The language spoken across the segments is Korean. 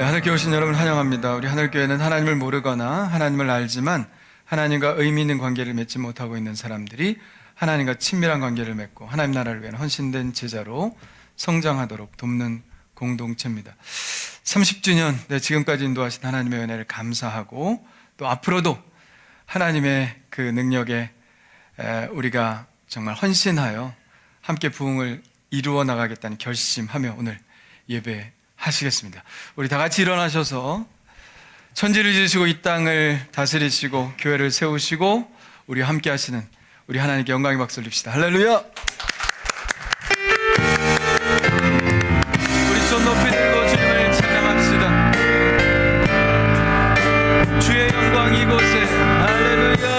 네, 하늘교회 오신 여러분 환영합니다. 우리 하늘교회는 하나님을 모르거나 하나님을 알지만 하나님과 의미 있는 관계를 맺지 못하고 있는 사람들이 하나님과 친밀한 관계를 맺고 하나님 나라를 위한 헌신된 제자로 성장하도록 돕는 공동체입니다. 30주년 지금까지 인도하신 하나님의 은혜를 감사하고 또 앞으로도 하나님의 그 능력에 우리가 정말 헌신하여 함께 부흥을 이루어 나가겠다는 결심하며 오늘 예배하시겠습니다. 우리 다 같이 일어나셔서 천지를 지으시고 이 땅을 다스리시고 교회를 세우시고 우리와 함께 하시는 우리 하나님께 영광의 박수 올립시다. 할렐루야! 우리 손 높이 들고 주님을 찬양합시다. 주의 영광 이곳에 할렐루야.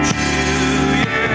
주의 영광 이곳에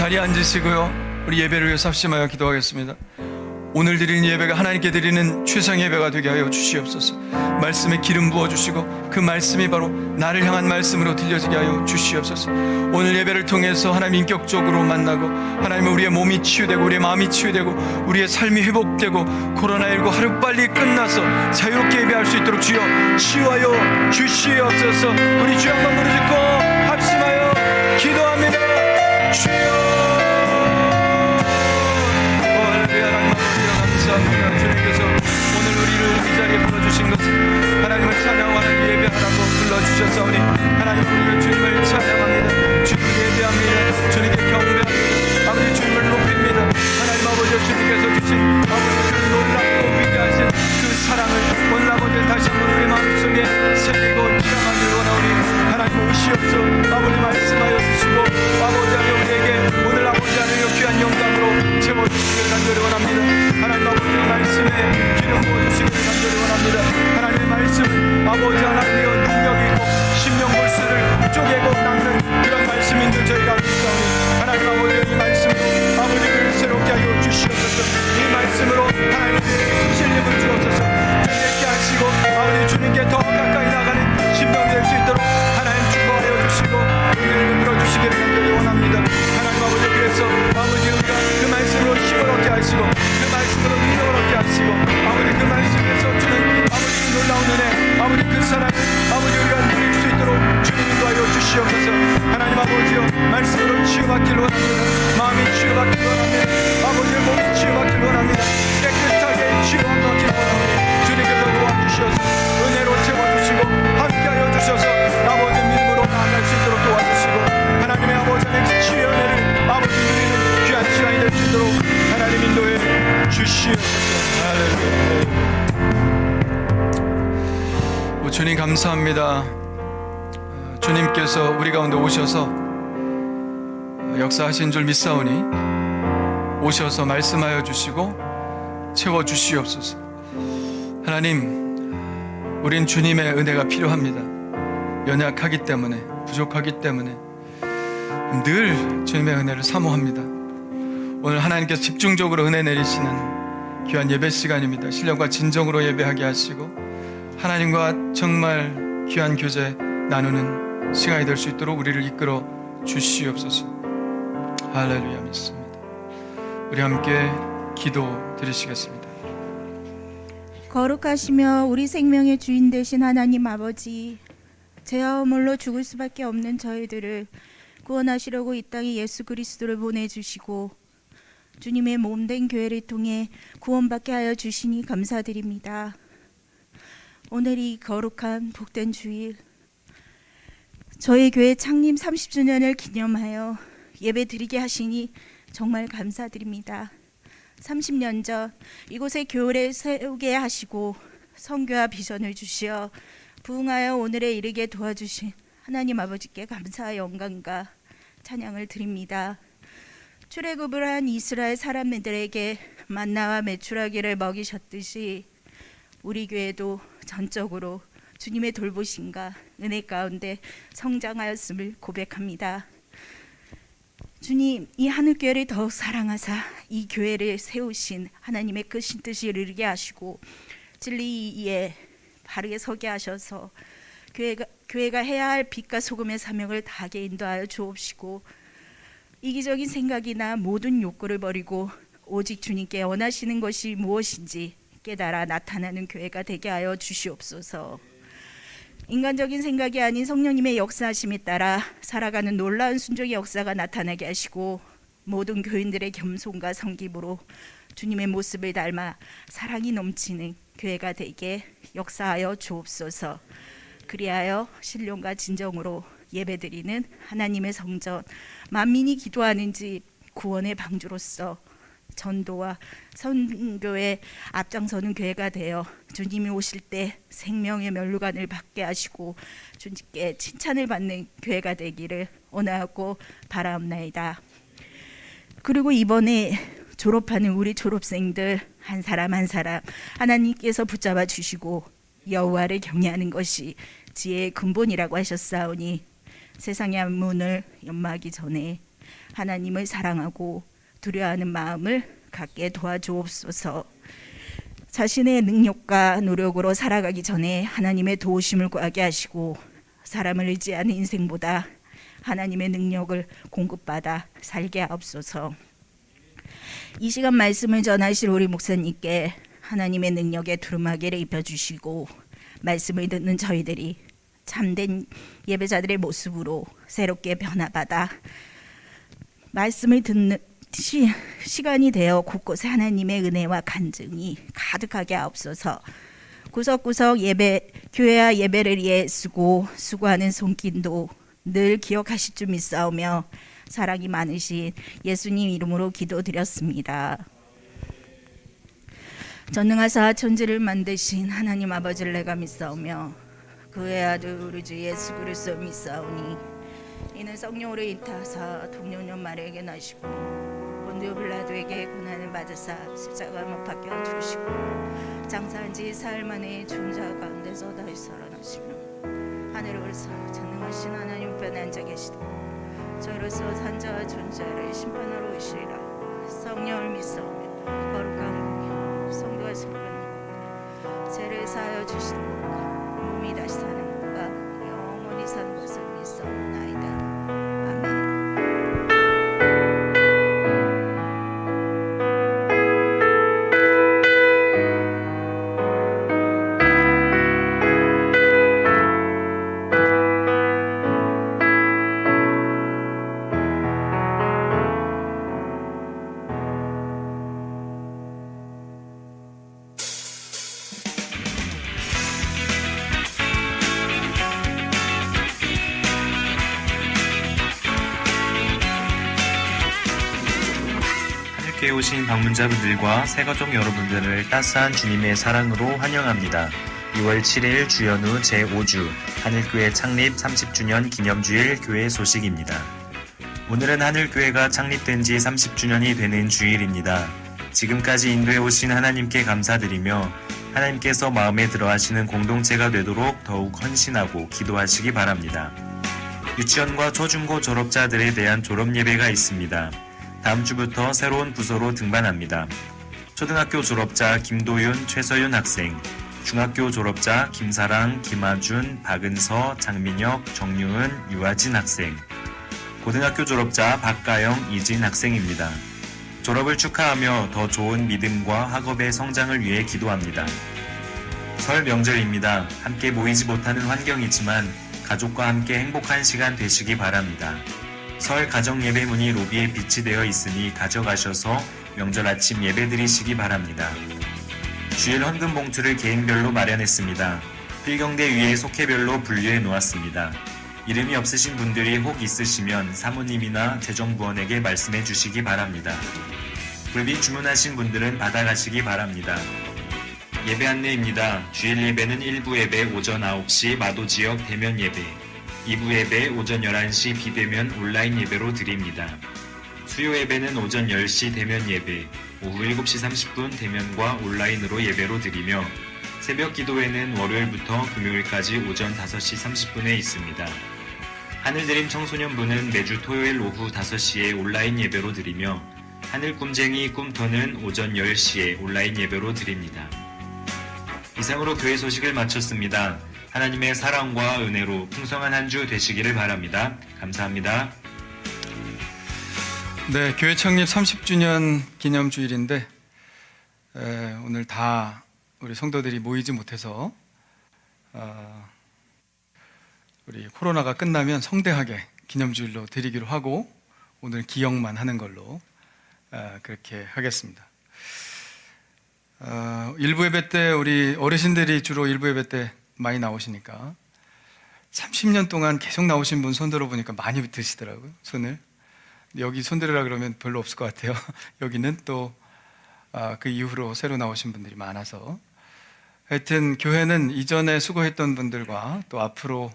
자리에 앉으시고요. 우리 예배를 위해서 합심하여 기도하겠습니다. 오늘 드리는 예배가 하나님께 드리는 최상 예배가 되게 하여 주시옵소서. 말씀에 기름 부어주시고 그 말씀이 바로 나를 향한 말씀으로 들려지게 하여 주시옵소서. 오늘 예배를 통해서 하나님 인격적으로 만나고 하나님은 우리의 몸이 치유되고 우리의 마음이 치유되고 우리의 삶이 회복되고 코로나19 하루빨리 끝나서 자유롭게 예배할 수 있도록 주여 치유하여 주시옵소서. 우리 주 한번 부르짖고 합심하여 기도합니다. 주여 감사합니다. 주님께서 오늘 우리를 이 자리에 불러주신 것을 하나님을 찬양하는 예배하라고 불러주셨사오니 하나님 우리가 주님을 찬양합니다. 주님을 예배합니다. 주님께 경배합니다. 아버지 주님을 높입니다. 하나님 아버지 주님께서 주신 아버지 그 놀랍고 위대하신 그 사랑을 오늘 아버지 다시 한번 우리 마음속에 새기고 체험하기를 원하오니 하나님 오시옵소서. 아버지 말씀하여 주시고 하나님 인도해 주시옵소서. 할렐루야. 주님 감사합니다. 주님께서 우리 가운데 오셔서 역사하신 줄 믿사오니 오셔서 말씀하여 주시고 채워 주시옵소서. 하나님, 우린 주님의 은혜가 필요합니다. 연약하기 때문에, 부족하기 때문에 늘 주님의 은혜를 사모합니다. 오늘 하나님께서 집중적으로 은혜 내리시는 귀한 예배 시간입니다. 신령과 진정으로 예배하게 하시고 하나님과 정말 귀한 교제 나누는 시간이 될 수 있도록 우리를 이끌어 주시옵소서. 할렐루야 믿습니다. 우리 함께 기도 드리시겠습니다. 거룩하시며 우리 생명의 주인 되신 하나님 아버지, 죄와 허물로 죽을 수밖에 없는 저희들을 구원하시려고 이 땅에 예수 그리스도를 보내주시고 주님의 몸된 교회를 통해 구원받게 하여 주시니 감사드립니다. 오늘 이 거룩한 복된 주일, 저희 교회 창립 30주년을 기념하여 예배 드리게 하시니 정말 감사드립니다. 30년 전 이곳에 교회를 세우게 하시고 선교와 비전을 주시어 부흥하여 오늘에 이르게 도와주신 하나님 아버지께 감사와 영광과 찬양을 드립니다. 출애굽을 한 이스라엘 사람들에게 만나와 메추라기를 먹이셨듯이 우리 교회도 전적으로 주님의 돌보심과 은혜 가운데 성장하였음을 고백합니다. 주님, 이 하늘교회를 더욱 사랑하사 이 교회를 세우신 하나님의 크신 뜻이 이루게 하시고 진리에 바르게 서게 하셔서 교회가 해야 할 빛과 소금의 사명을 다하게 인도하여 주옵시고 이기적인 생각이나 모든 욕구를 버리고 오직 주님께 원하시는 것이 무엇인지 깨달아 나타나는 교회가 되게 하여 주시옵소서. 인간적인 생각이 아닌 성령님의 역사하심에 따라 살아가는 놀라운 순종의 역사가 나타나게 하시고 모든 교인들의 겸손과 섬김으로 주님의 모습을 닮아 사랑이 넘치는 교회가 되게 역사하여 주옵소서. 그리하여 신령과 진정으로 예배드리는 하나님의 성전, 만민이 기도하는 집 구원의 방주로서 전도와 선교에 앞장서는 교회가 되어 주님이 오실 때 생명의 면류관을 받게 하시고 주님께 칭찬을 받는 교회가 되기를 원하고 바라옵나이다. 그리고 이번에 졸업하는 우리 졸업생들 한 사람 한 사람 하나님께서 붙잡아 주시고 여호와를 경외하는 것이 지혜의 근본이라고 하셨사오니 세상의 문을 연마하기 전에 하나님을 사랑하고 두려워하는 마음을 갖게 도와주옵소서. 자신의 능력과 노력으로 살아가기 전에 하나님의 도우심을 구하게 하시고 사람을 의지하는 인생보다 하나님의 능력을 공급받아 살게 하옵소서. 이 시간 말씀을 전하실 우리 목사님께 하나님의 능력에 두루마기를 입혀주시고 말씀을 듣는 저희들이 참된 예배자들의 모습으로 새롭게 변화받아 말씀을 듣는 시간이 되어 곳곳에 하나님의 은혜와 간증이 가득하게 하옵소서. 구석구석 교회와 예배를 위해 수고하는 손길도 늘 기억하실 줄 믿사오며 사랑이 많으신 예수님 이름으로 기도드렸습니다. 전능하사 천지를 만드신 하나님 아버지를 내가 믿사오며 그의 아들 우리 주 예수 그리스도 믿사오니 이는 성령으로 인타하사 동년년 마리아에게 나시고 본디오 빌라도에게 고난을 받으사 십자가 못 박혀 죽으시고 장사한 지 사흘 만에 죽은 자 가운데서 다시 살아나시며 하늘에 올라서 전능하신 하나님 우편에 앉아 계시다. 저로서 산자와 존재를 심판하러 오시리라. 성령을 믿사오며 거룩한 공의 성도와 슬픈 죄를 사하여 주시는 것과 몸이 다시 사는 것과 영원히 사는 것을 믿사옵나이다. 아멘. 오신 방문자분들과 새가족 여러분들을 따스한 주님의 사랑으로 환영합니다. 2월 7일 주연후 제5주 하늘교회 창립 30주년 기념주일 교회 소식입니다. 오늘은 하늘교회가 창립된 지 30주년이 되는 주일입니다. 지금까지 인도해 오신 하나님께 감사드리며 하나님께서 마음에 들어하시는 공동체가 되도록 더욱 헌신하고 기도하시기 바랍니다. 유치원과 초중고 졸업자들에 대한 졸업 예배가 있습니다. 다음 주부터 새로운 부서로 등반합니다. 초등학교 졸업자 김도윤, 최서윤 학생, 중학교 졸업자 김사랑, 김하준, 박은서, 장민혁, 정유은, 유아진 학생, 고등학교 졸업자 박가영, 이진 학생입니다. 졸업을 축하하며 더 좋은 믿음과 학업의 성장을 위해 기도합니다. 설 명절입니다. 함께 모이지 못하는 환경이지만 가족과 함께 행복한 시간 되시기 바랍니다. 설 가정 예배 문이 로비에 비치되어 있으니 가져가셔서 명절 아침 예배 드리시기 바랍니다. 주일 헌금 봉투를 개인별로 마련했습니다. 필경대 위에 속해별로 분류해 놓았습니다. 이름이 없으신 분들이 혹 있으시면 사모님이나 재정부원에게 말씀해 주시기 바랍니다. 굴비 주문하신 분들은 받아가시기 바랍니다. 예배 안내입니다. 주일 예배는 1부 예배 오전 9시 마도지역 대면 예배, 2부 예배 오전 11시 비대면 온라인 예배로 드립니다. 수요 예배는 오전 10시 대면 예배, 오후 7시 30분 대면과 온라인으로 예배로 드리며 새벽 기도회는 월요일부터 금요일까지 오전 5시 30분에 있습니다. 하늘드림 청소년부는 매주 토요일 오후 5시에 온라인 예배로 드리며 하늘꿈쟁이 꿈터는 오전 10시에 온라인 예배로 드립니다. 이상으로 교회 소식을 마쳤습니다. 하나님의 사랑과 은혜로 풍성한 한 주 되시기를 바랍니다. 감사합니다. 네, 교회 창립 30주년 기념주일인데 오늘 다 우리 성도들이 모이지 못해서 우리 코로나가 끝나면 성대하게 기념주일로 드리기로 하고 오늘 기억만 하는 걸로 그렇게 하겠습니다. 일부 예배 때 우리 어르신들이 주로 일부 예배 때 많이 나오시니까 30년 동안 계속 나오신 분 손 들어보니까 많이 드시더라고요, 손을. 여기 손 들으라 그러면 별로 없을 것 같아요. 여기는 또 그 이후로 새로 나오신 분들이 많아서 하여튼 교회는 이전에 수고했던 분들과 또 앞으로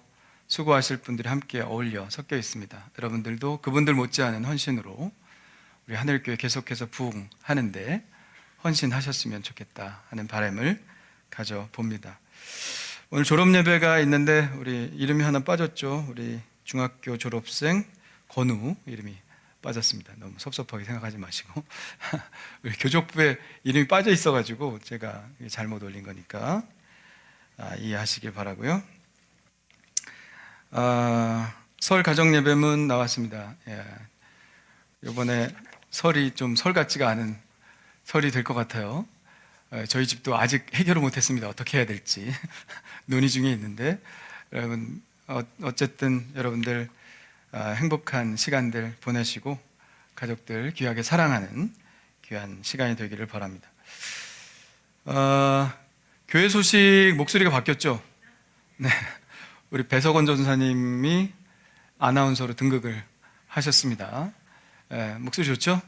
수고하실 분들이 함께 어울려 섞여 있습니다. 여러분들도 그분들 못지않은 헌신으로 우리 하늘교회 계속해서 부흥하는데 헌신하셨으면 좋겠다 하는 바람을 가져봅니다. 오늘 졸업 예배가 있는데 우리 이름이 하나 빠졌죠. 우리 중학교 졸업생 건우 이름이 빠졌습니다. 너무 섭섭하게 생각하지 마시고 우리 교족부에 이름이 빠져 있어가지고 제가 잘못 올린 거니까 이해하시길 바라고요. 설 가정 예배문 나왔습니다. 이번에 설이 좀 설 같지가 않은 설이 될 것 같아요. 저희 집도 아직 해결을 못했습니다. 어떻게 해야 될지 논의 중에 있는데 여러분 어쨌든 여러분들 행복한 시간들 보내시고 가족들 귀하게 사랑하는 귀한 시간이 되기를 바랍니다. 교회 소식 목소리가 바뀌었죠? 네, 우리 배석원 전사님이 아나운서로 등극을 하셨습니다. 목소리 좋죠?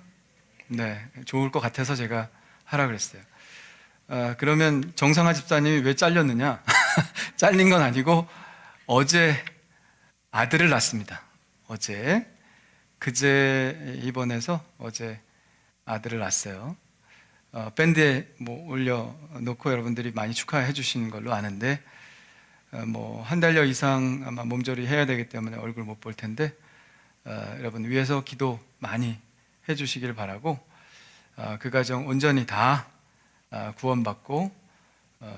네, 좋을 것 같아서 제가 하라 그랬어요. 그러면 정상화 집사님이 왜 잘렸느냐? 잘린 건 아니고 어제 아들을 낳습니다. 그제 입원해서 어제 아들을 낳았어요. 밴드에 올려놓고 여러분들이 많이 축하해 주신 걸로 아는데 한 달여 이상 아마 몸조리 해야 되기 때문에 얼굴 못 볼 텐데 여러분 위해서 기도 많이 해 주시길 바라고 그 가정 온전히 다 구원받고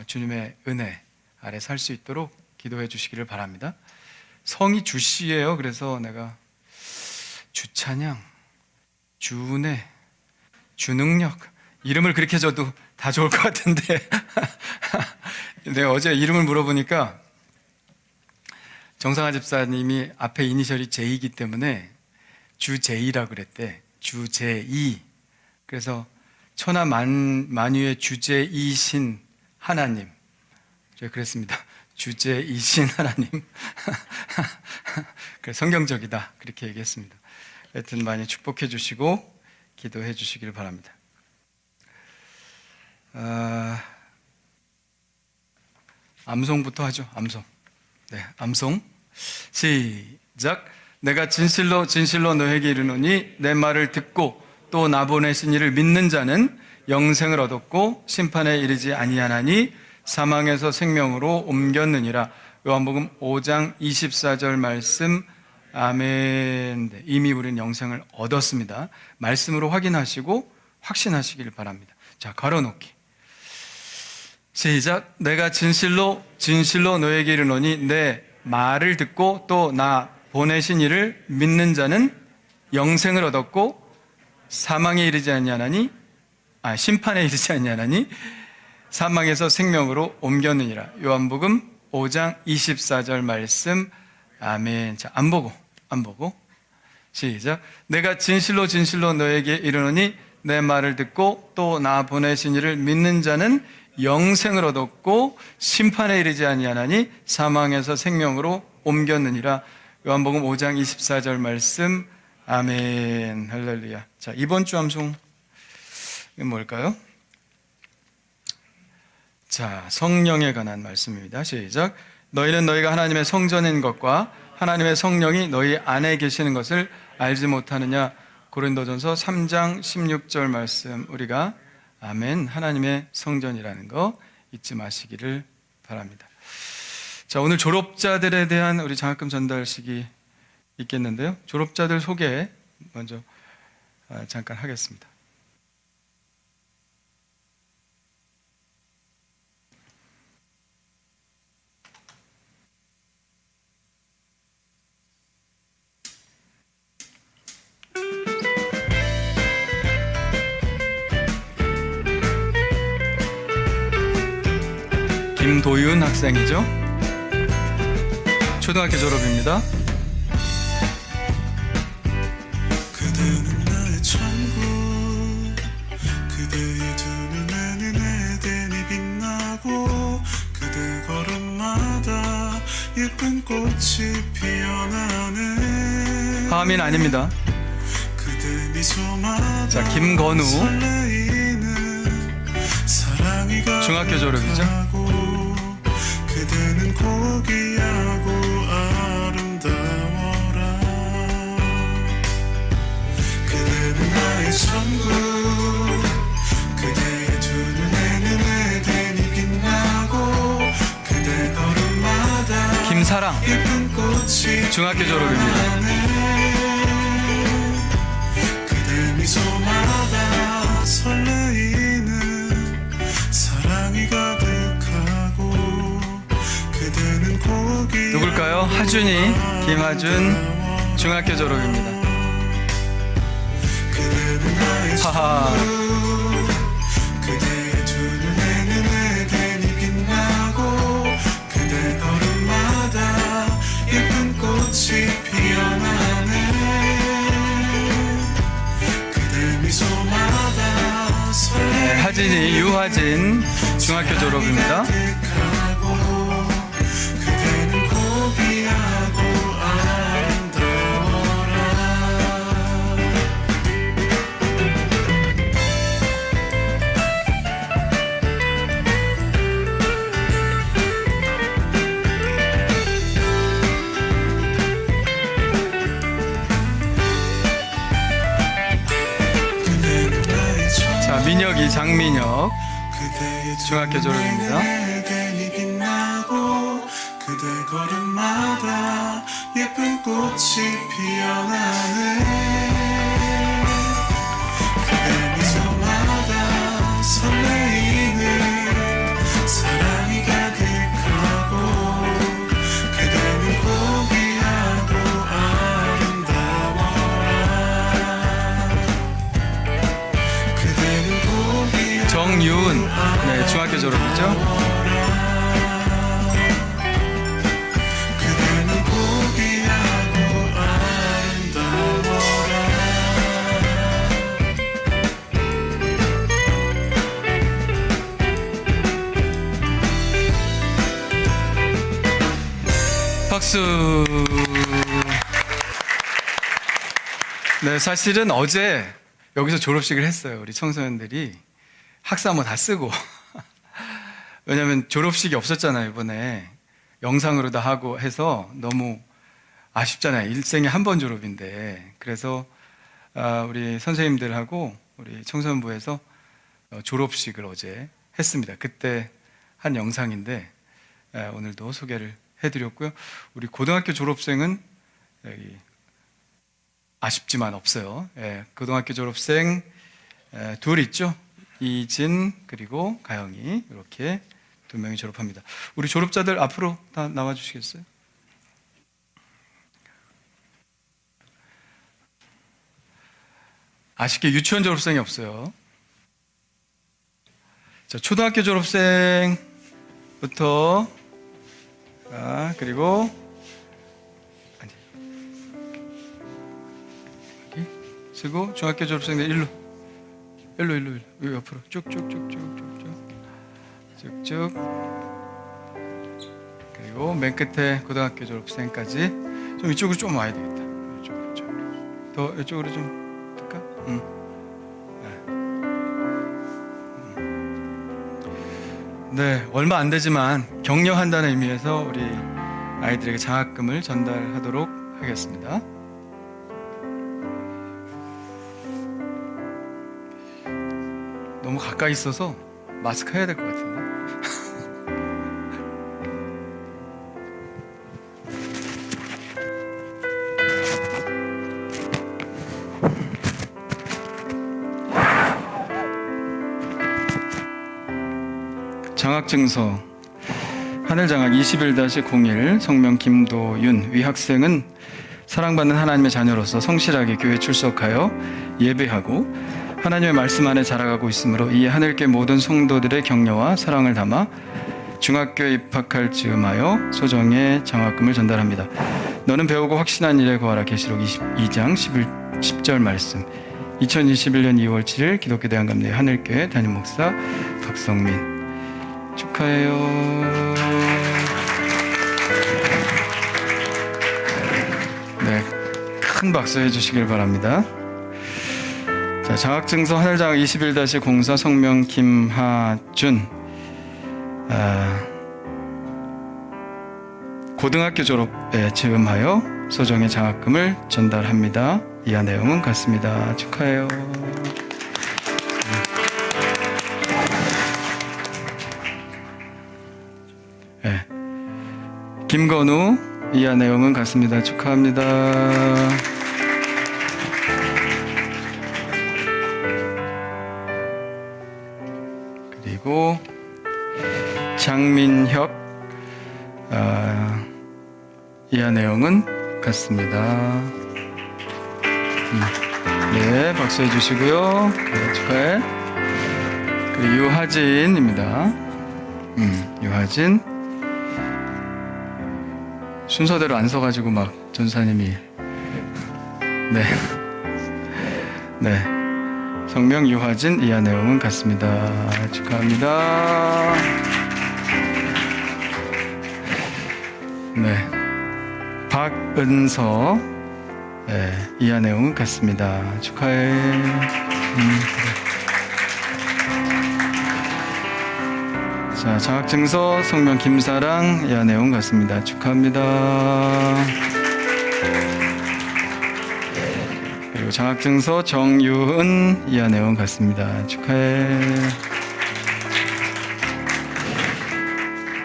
주님의 은혜 아래 살 수 있도록 기도해 주시기를 바랍니다. 성이 주씨예요. 그래서 내가 주찬양, 주은혜, 주능력 이름을 그렇게 줘도 다 좋을 것 같은데 내가 어제 이름을 물어보니까 정상화 집사님이 앞에 이니셜이 J이기 때문에 주제이라고 그랬대. 주제이. 그래서 천하 만유의 주제이신 하나님. 제가 그랬습니다. 주제이신 하나님. 성경적이다. 그렇게 얘기했습니다. 하여튼 많이 축복해 주시고 기도해 주시길 바랍니다. 암송부터 하죠. 암송. 네, 암송. 시작. 내가 진실로 진실로 너에게 이르노니 내 말을 듣고 또 나 보내신 이를 믿는 자는 영생을 얻었고 심판에 이르지 아니하나니 사망에서 생명으로 옮겼느니라. 요한복음 5장 24절 말씀. 아멘. 네, 이미 우리는 영생을 얻었습니다. 말씀으로 확인하시고 확신하시길 바랍니다. 자, 걸어놓기. 시작. 내가 진실로 진실로 너에게 이르노니 내 말을 듣고 또 나 보내신 이를 믿는 자는 영생을 얻었고 사망에 이르지 아니하나니 심판에 이르지 아니하나니 사망에서 생명으로 옮겼느니라. 요한복음 5장 24절 말씀. 아멘. 자, 안 보고 시작. 내가 진실로 진실로 너에게 이르노니 내 말을 듣고 또 나 보내신 이를 믿는 자는 영생을 얻었고 심판에 이르지 아니하나니 사망에서 생명으로 옮겼느니라. 요한복음 5장 24절 말씀. 아멘. 할렐루야. 자, 이번 주 암송은 뭘까요? 자, 성령에 관한 말씀입니다. 시작. 너희는 너희가 하나님의 성전인 것과 하나님의 성령이 너희 안에 계시는 것을 알지 못하느냐. 고린도전서 3장 16절 말씀. 우리가 아멘, 하나님의 성전이라는 거 잊지 마시기를 바랍니다. 자, 오늘 졸업자들에 대한 우리 장학금 전달식이 있겠는데요. 졸업자들 소개 먼저 잠깐 하겠습니다. 김도윤 학생이죠. 초등학교 졸업입니다. 그대는 나의 천국, 그대의 두 눈에는 에덴이 빛나고 그대 걸음마다 예쁜 꽃이 피어나네. 하민 아닙니다. 그대 미소마다 자, 김건우. 설레이는 사랑이 중학교 졸업이죠. 가득하고 그대는 고귀하고 아름다워라. 그대는 나의 천국, 그대의 두 눈에는 에덴이 빛나고 그대 걸음마다 김사랑. 예쁜 꽃이 중학교 졸업입니다. 그대 미소마다 설레이는 사랑이 가득하고 그대는 고귀하고 누굴까요? 하준이, 김하준, 중학교 졸업입니다. 그대는 나의 하하. 그대의 두 눈에는 에덴이 빛나고 그대 걸음마다 예쁜 꽃이 피어나네. 그대 미소마다 네, 하진이, 유하진, 중학교 졸업입니다. 가득하고 그대는 고귀하고 아름다워라. 그대는 나의 천 자, 민혁이, 장민혁, 그대의 중학교 졸업입니다. 에덴이 빛나고 그대 걸음마다 예쁜 꽃이 피어나네. 그대 미소마다 설레이는 사랑이 가득하고 그대는 고귀하고 아름다워라. 그대는 고귀하고 정유은, 네, 중학교 졸업이죠. 그대는 고귀하고 아름다워라. 박수. 네, 사실은 어제 여기서 졸업식을 했어요. 우리 청소년들이. 학사모 다 쓰고 왜냐하면 졸업식이 없었잖아요. 이번에 영상으로 다 하고 해서 너무 아쉽잖아요. 일생에 한 번 졸업인데. 그래서 우리 선생님들하고 우리 청소년부에서 졸업식을 어제 했습니다. 그때 한 영상인데 오늘도 소개를 해드렸고요. 우리 고등학교 졸업생은 여기 아쉽지만 없어요. 고등학교 졸업생 둘 있죠. 이진 그리고 가영이 이렇게 2명이 졸업합니다. 우리 졸업자들 앞으로 다 나와 주시겠어요? 아쉽게 유치원 졸업생이 없어요. 자, 초등학교 졸업생부터 그리고 여기 쓰고 중학교 졸업생들 일로 여기 옆으로 쭉쭉 그리고 맨 끝에 고등학교 졸업생까지 좀 이쪽으로 좀 와야 되겠다. 이쪽으로 더 이쪽으로 좀 될까? 네, 얼마 안 되지만 격려한다는 의미에서 우리 아이들에게 장학금을 전달하도록 하겠습니다. 너무 가까이 있어서 마스크 해야 될 것 같은데. 장학증서 하늘장학 21-01 성명 김도윤 위 학생은 사랑받는 하나님의 자녀로서 성실하게 교회 출석하여 예배하고 하나님의 말씀 안에 자라가고 있으므로 이에 하늘께 모든 성도들의 격려와 사랑을 담아 중학교에 입학할 즈음하여 소정의 장학금을 전달합니다. 너는 배우고 확신한 일에 거하라. 계시록 22장 10절 말씀. 2021년 2월 7일 기독교 대한감리 하늘교회 담임 목사 박성민. 축하해요. 네, 큰 박수 해주시길 바랍니다. 자, 장학증서 하늘장학 21-04 성명 김하준. 고등학교 졸업에 즈음하여 소정의 장학금을 전달합니다. 이하 내용은 같습니다. 축하해요. 네. 김건우 이하 내용은 같습니다. 축하합니다. 그리고 장민혁 이하 내용은 같습니다. 네, 박수해 주시고요. 네, 축하해. 그리고 유하진입니다. 유하진. 순서대로 안 서가지고 막 전사님이 네 성명 유하진 이하 내용은 같습니다. 축하합니다. 네 박은서 이하 내용은 같습니다. 축하해. 자, 장학증서 성명 김사랑 이하 내용 같습니다. 축하합니다. 그리고 장학증서 정유은 이하 내용 같습니다. 축하해.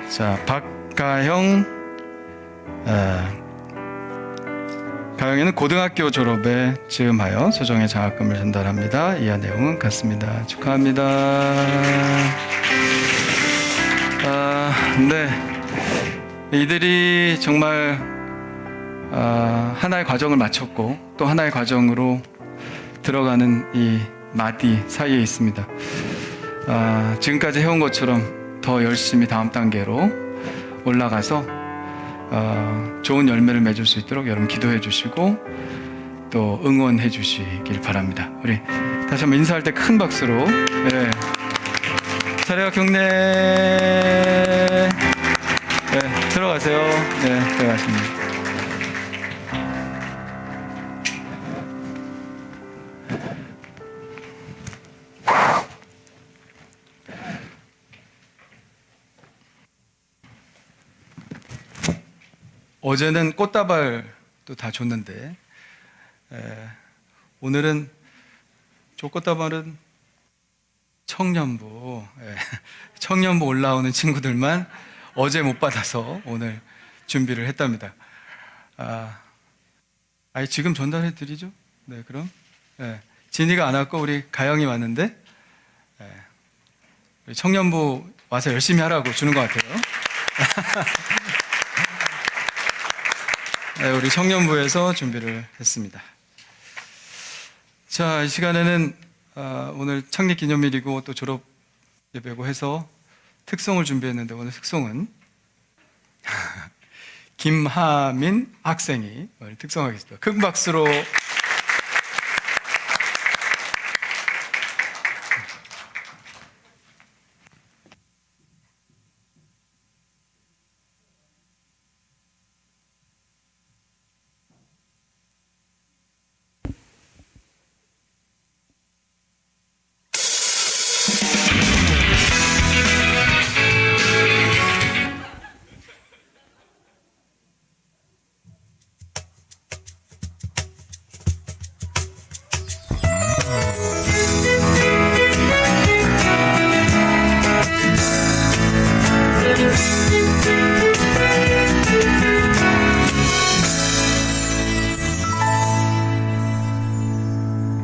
자, 박가형 가영이는 고등학교 졸업에 즈음하여 소정의 장학금을 전달합니다. 이하 내용은 같습니다. 축하합니다. 네, 이들이 정말 하나의 과정을 마쳤고 또 하나의 과정으로 들어가는 이 마디 사이에 있습니다. 지금까지 해온 것처럼 더 열심히 다음 단계로 올라가서 좋은 열매를 맺을 수 있도록 여러분 기도해 주시고 또 응원해 주시길 바랍니다. 우리 다시 한번 인사할 때 큰 박수로 사례와 경례. 네, 들어가세요. 네, 들어가십니다. 어제는 꽃다발도 다 줬는데 오늘은 저 꽃다발은 청년부 청년부 올라오는 친구들만 어제 못 받아서 오늘 준비를 했답니다. 지금 전달해 드리죠? 네, 그럼. 진이가 안 왔고 우리 가영이 왔는데 우리 청년부 와서 열심히 하라고 주는 것 같아요. 네, 우리 청년부에서 준비를 했습니다. 자, 이 시간에는 오늘 창립 기념일이고 또 졸업 예배고 해서 특송을 준비했는데 오늘 특송은 김하민 학생이 오늘 특송하겠습니다. 큰 박수로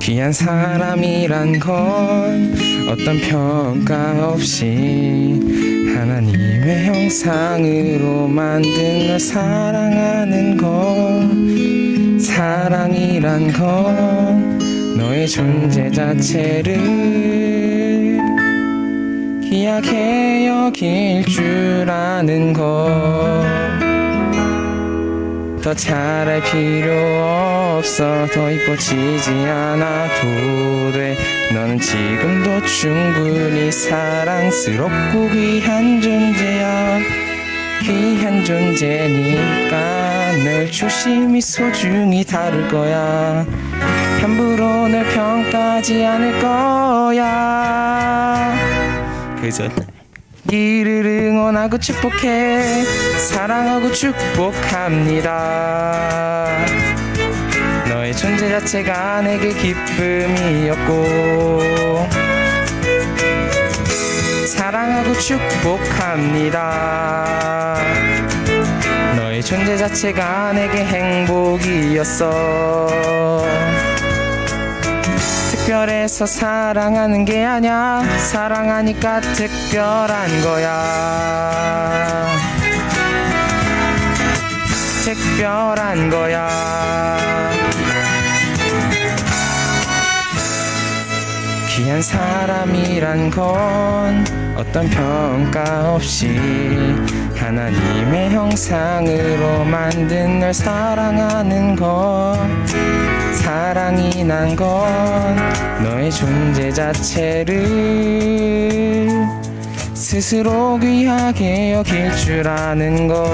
귀한 사람이란 건 어떤 평가 없이 하나님의 형상으로 만든 널 사랑하는 것. 사랑이란 건 너의 존재 자체를 귀하게 여길 줄 아는 것. 더 잘할 필요 없어, 더 이뻐지지 않아도 돼. 너는 지금도 충분히 사랑스럽고 귀한 존재야. 귀한 존재니까 널 조심히 소중히 다룰 거야. 함부로 널 평가하지 않을 거야. 그저 길을 응원하고 축복해, 사랑하고 축복합니다. 너의 존재 자체가 내게 기쁨이었고 사랑하고 축복합니다. 너의 존재 자체가 내게 행복이었어. 특별해서 사랑하는 게 아냐, 사랑하니까 특별한 거야. 특별한 거야. 귀한 사람이란 건 어떤 평가 없이 하나님의 형상으로 만든 널 사랑하는 것. 사랑이 난 건 너의 존재 자체를 스스로 귀하게 여길 줄 아는 것.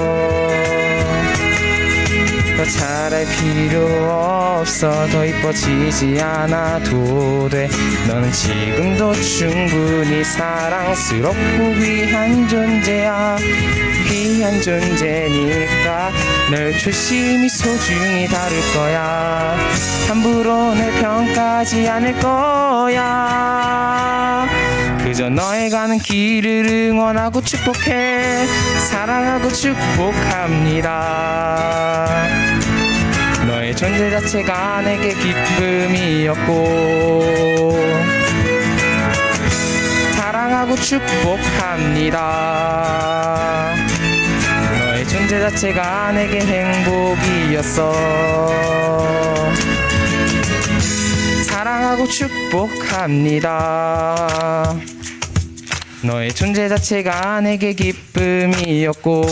더 잘할 필요 없어, 더 이뻐지지 않아도 돼. 너는 지금도 충분히 사랑스럽고 귀한 존재야. 귀한 존재니까 널 조심히 소중히 다룰 거야. 함부로 널 평가하지 않을 거야. 그저 너의 가는 길을 응원하고 축복해, 사랑하고 축복합니다. 너의 존재 자체가 내게 기쁨이었고 사랑하고 축복합니다. 너의 존재 자체가 내게 행복이었어. 사랑하고 축복합니다. 너의 존재 자체가 내게 기쁨이었고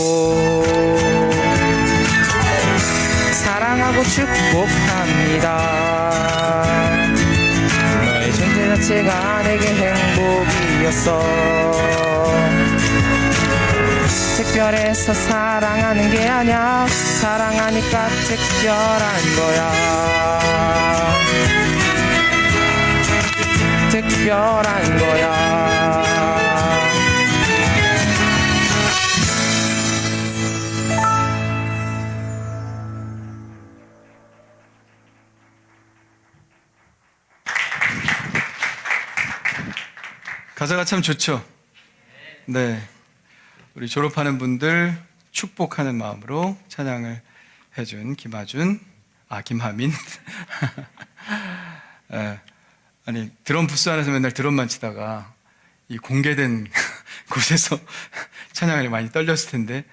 사랑하고 축복합니다. 너의 존재 자체가 내게 행복이었어. 특별해서 사랑하는 게 아냐, 사랑하니까 특별한 거야. 특별한 거야. 가사가 참 좋죠. 네, 우리 졸업하는 분들 축복하는 마음으로 찬양을 해준 김하민. 예, 아니 드럼 부스 안에서 맨날 드럼만 치다가 이 공개된 곳에서 찬양이 많이 떨렸을 텐데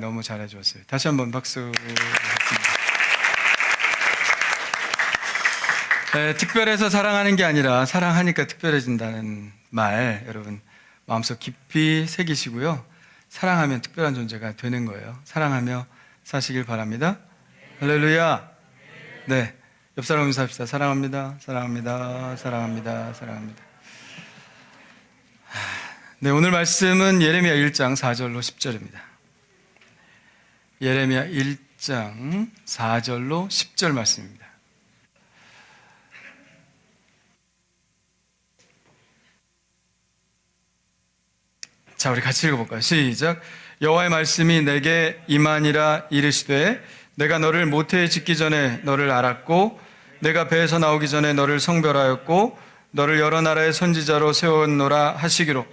너무 잘해주었어요. 다시 한번 박수. 특별해서 사랑하는 게 아니라 사랑하니까 특별해진다는 말 여러분 마음속 깊이 새기시고요. 사랑하면 특별한 존재가 되는 거예요. 사랑하며 사시길 바랍니다. 할렐루야. 네, 옆 사람 인사합시다. 사랑합니다. 사랑합니다. 사랑합니다. 사랑합니다. 네, 오늘 말씀은 예레미야 1장 4절로 10절입니다. 예레미야 1장 4절로 10절 말씀입니다. 자, 우리 같이 읽어볼까요? 시작. 여호와의 말씀이 내게 임하니라. 이르시되 내가 너를 모태에 짓기 전에 너를 알았고 내가 배에서 나오기 전에 너를 성별하였고 너를 여러 나라의 선지자로 세웠노라 하시기로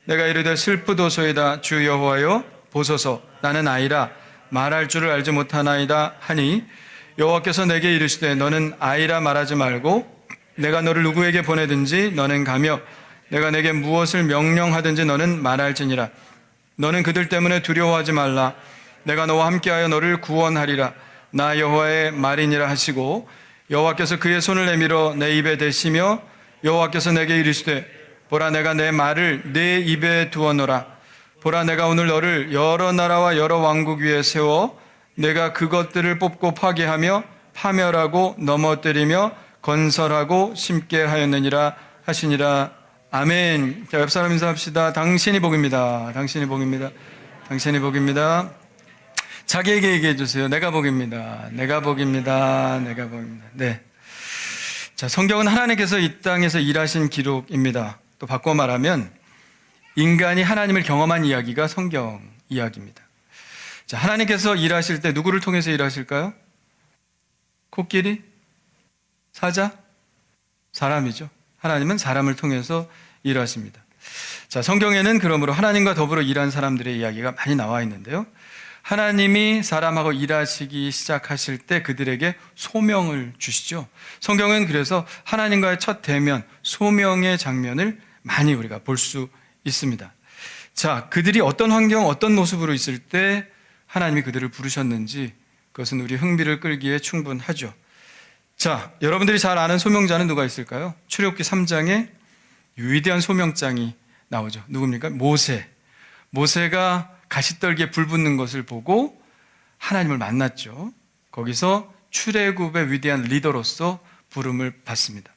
내가 이르되 슬프도소이다. 주 여호와여 보소서 나는 아이라 말할 줄을 알지 못하나이다 하니 여호와께서 내게 이르시되 너는 아이라 말하지 말고 내가 너를 누구에게 보내든지 너는 가며 내가 내게 무엇을 명령하든지 너는 말할지니라. 너는 그들 때문에 두려워하지 말라. 내가 너와 함께하여 너를 구원하리라. 나 여호와의 말이니라 하시고 여호와께서 그의 손을 내밀어 내 입에 대시며 여호와께서 내게 이르시되 보라 내가 내 말을 내 입에 두었노라. 보라 내가 오늘 너를 여러 나라와 여러 왕국 위에 세워 내가 그것들을 뽑고 파괴하며 파멸하고 넘어뜨리며 건설하고 심게 하였느니라 하시니라. 아멘. 자, 옆 사람 인사합시다. 당신이 복입니다. 당신이 복입니다. 당신이 복입니다. 자기에게 얘기해 주세요. 내가 복입니다. 내가 복입니다. 내가 복입니다. 네. 자, 성경은 하나님께서 이 땅에서 일하신 기록입니다. 또 바꿔 말하면 인간이 하나님을 경험한 이야기가 성경 이야기입니다. 자, 하나님께서 일하실 때 누구를 통해서 일하실까요? 코끼리? 사자? 사람이죠. 하나님은 사람을 통해서 일하십니다. 자, 성경에는 그러므로 하나님과 더불어 일한 사람들의 이야기가 많이 나와 있는데요. 하나님이 사람하고 일하시기 시작하실 때 그들에게 소명을 주시죠. 성경은 그래서 하나님과의 첫 대면, 소명의 장면을 많이 우리가 볼 수 있습니다. 자, 그들이 어떤 환경, 어떤 모습으로 있을 때 하나님이 그들을 부르셨는지 그것은 우리 흥미를 끌기에 충분하죠. 자, 여러분들이 잘 아는 소명자는 누가 있을까요? 출애굽기 3장에 위대한 소명장이 나오죠. 누굽니까? 모세. 모세가 가시떨기에 불 붙는 것을 보고 하나님을 만났죠. 거기서 출애굽의 위대한 리더로서 부름을 받습니다.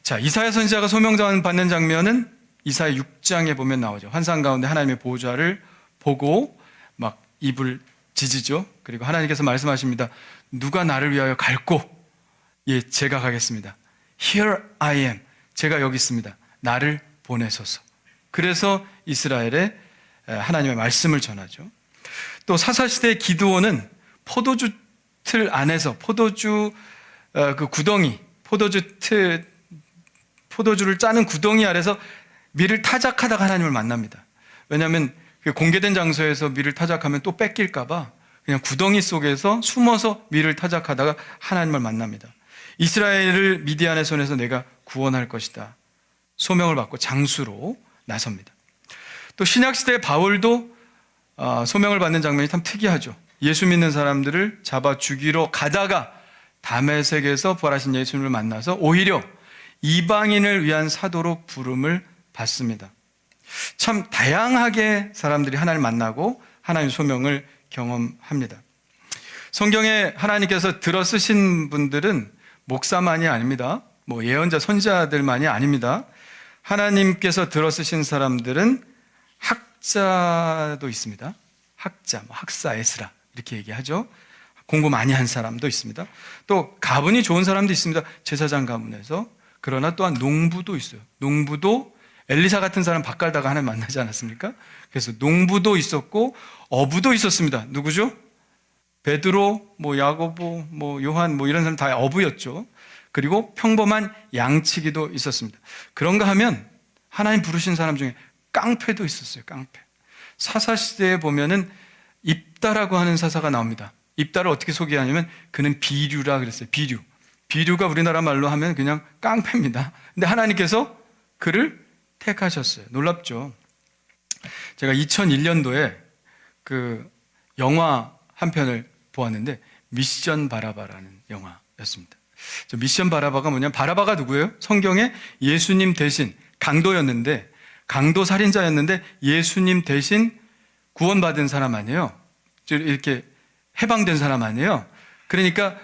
자, 이사야 선지자가 소명장 받는 장면은 이사야 6장에 보면 나오죠. 환상 가운데 하나님의 보좌를 보고 막 입을 짖으죠. 그리고 하나님께서 말씀하십니다. 누가 나를 위하여 갈고? 예, 제가 가겠습니다. Here I am. 제가 여기 있습니다. 나를 보내소서. 그래서 이스라엘에 하나님의 말씀을 전하죠. 또 사사시대의 기드온은 포도주 틀 안에서 포도주 그 구덩이, 포도주를 짜는 구덩이 아래서 밀을 타작하다가 하나님을 만납니다. 왜냐하면 그 공개된 장소에서 밀을 타작하면 또 뺏길까봐 그냥 구덩이 속에서 숨어서 밀을 타작하다가 하나님을 만납니다. 이스라엘을 미디안의 손에서 내가 구원할 것이다. 소명을 받고 장수로 나섭니다. 또 신약시대의 바울도 소명을 받는 장면이 참 특이하죠. 예수 믿는 사람들을 잡아 죽이러 가다가 다메섹에서 부활하신 예수님을 만나서 오히려 이방인을 위한 사도로 부름을 받습니다. 참 다양하게 사람들이 하나님을 만나고 하나님의 소명을 경험합니다. 성경에 하나님께서 들어 쓰신 분들은 목사만이 아닙니다. 뭐 예언자, 선지자들만이 아닙니다. 하나님께서 들어 쓰신 사람들은 학자도 있습니다. 학자, 학사, 에스라 이렇게 얘기하죠. 공부 많이 한 사람도 있습니다. 또 가문이 좋은 사람도 있습니다. 제사장 가문에서. 그러나 또한 농부도 있어요. 농부도 엘리사 같은 사람 밥 갈다가 하나님 만나지 않았습니까? 그래서 농부도 있었고 어부도 있었습니다. 누구죠? 베드로, 야고보, 요한 이런 사람 다 어부였죠. 그리고 평범한 양치기도 있었습니다. 그런가 하면 하나님 부르신 사람 중에 깡패도 있었어요. 깡패. 사사시대에 보면은 입다라고 하는 사사가 나옵니다. 입다를 어떻게 소개하냐면 그는 비류라 그랬어요. 비류. 비류가 우리나라 말로 하면 그냥 깡패입니다. 근데 하나님께서 그를 택하셨어요. 놀랍죠. 제가 2001년도에 그 영화 한 편을 보았는데 미션 바라바라는 영화였습니다. 저 미션 바라바가 뭐냐면 바라바가 누구예요? 성경에 예수님 대신 강도였는데 강도 살인자였는데 예수님 대신 구원받은 사람 아니에요? 이렇게 해방된 사람 아니에요? 그러니까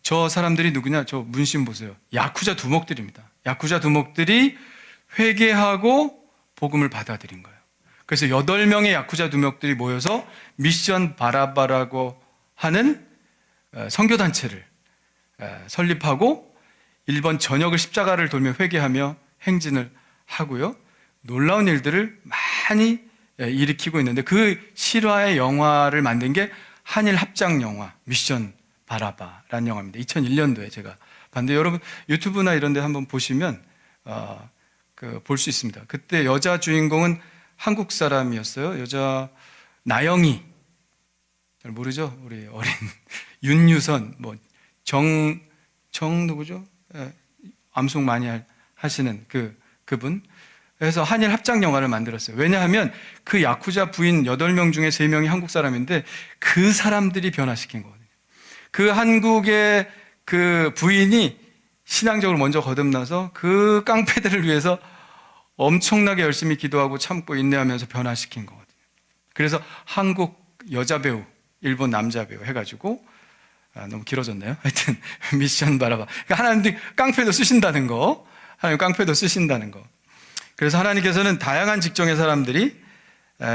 저 사람들이 누구냐? 저 문신 보세요. 야쿠자 두목들입니다. 야쿠자 두목들이 회개하고 복음을 받아들인 거예요. 그래서 8명의 야쿠자 두목들이 모여서 미션 바라바라고 하는 선교단체를 설립하고 일본 전역을 십자가를 돌며 회개하며 행진을 하고요. 놀라운 일들을 많이 일으키고 있는데 그 실화의 영화를 만든 게 한일 합작 영화 미션 바라바라는 영화입니다. 2001년도에 제가 봤는데 여러분 유튜브나 이런 데 한번 보시면 볼 수 있습니다. 그때 여자 주인공은 한국 사람이었어요. 여자 나영이 잘 모르죠? 우리 어린 윤유선 정 누구죠? 암송 많이 하시는 그분. 그래서 한일 합작 영화를 만들었어요. 왜냐하면 그 야쿠자 부인 8명 중에 3명이 한국 사람인데 그 사람들이 변화시킨 거거든요. 그 한국의 그 부인이 신앙적으로 먼저 거듭나서 그 깡패들을 위해서 엄청나게 열심히 기도하고 참고 인내하면서 변화시킨 거거든요. 그래서 한국 여자 배우, 일본 남자 배우 해가지고 너무 길어졌네요. 하여튼 미션 바라봐. 그러니까 하나님들이 깡패도 쓰신다는 거, 하나님 깡패도 쓰신다는 거. 그래서 하나님께서는 다양한 직종의 사람들이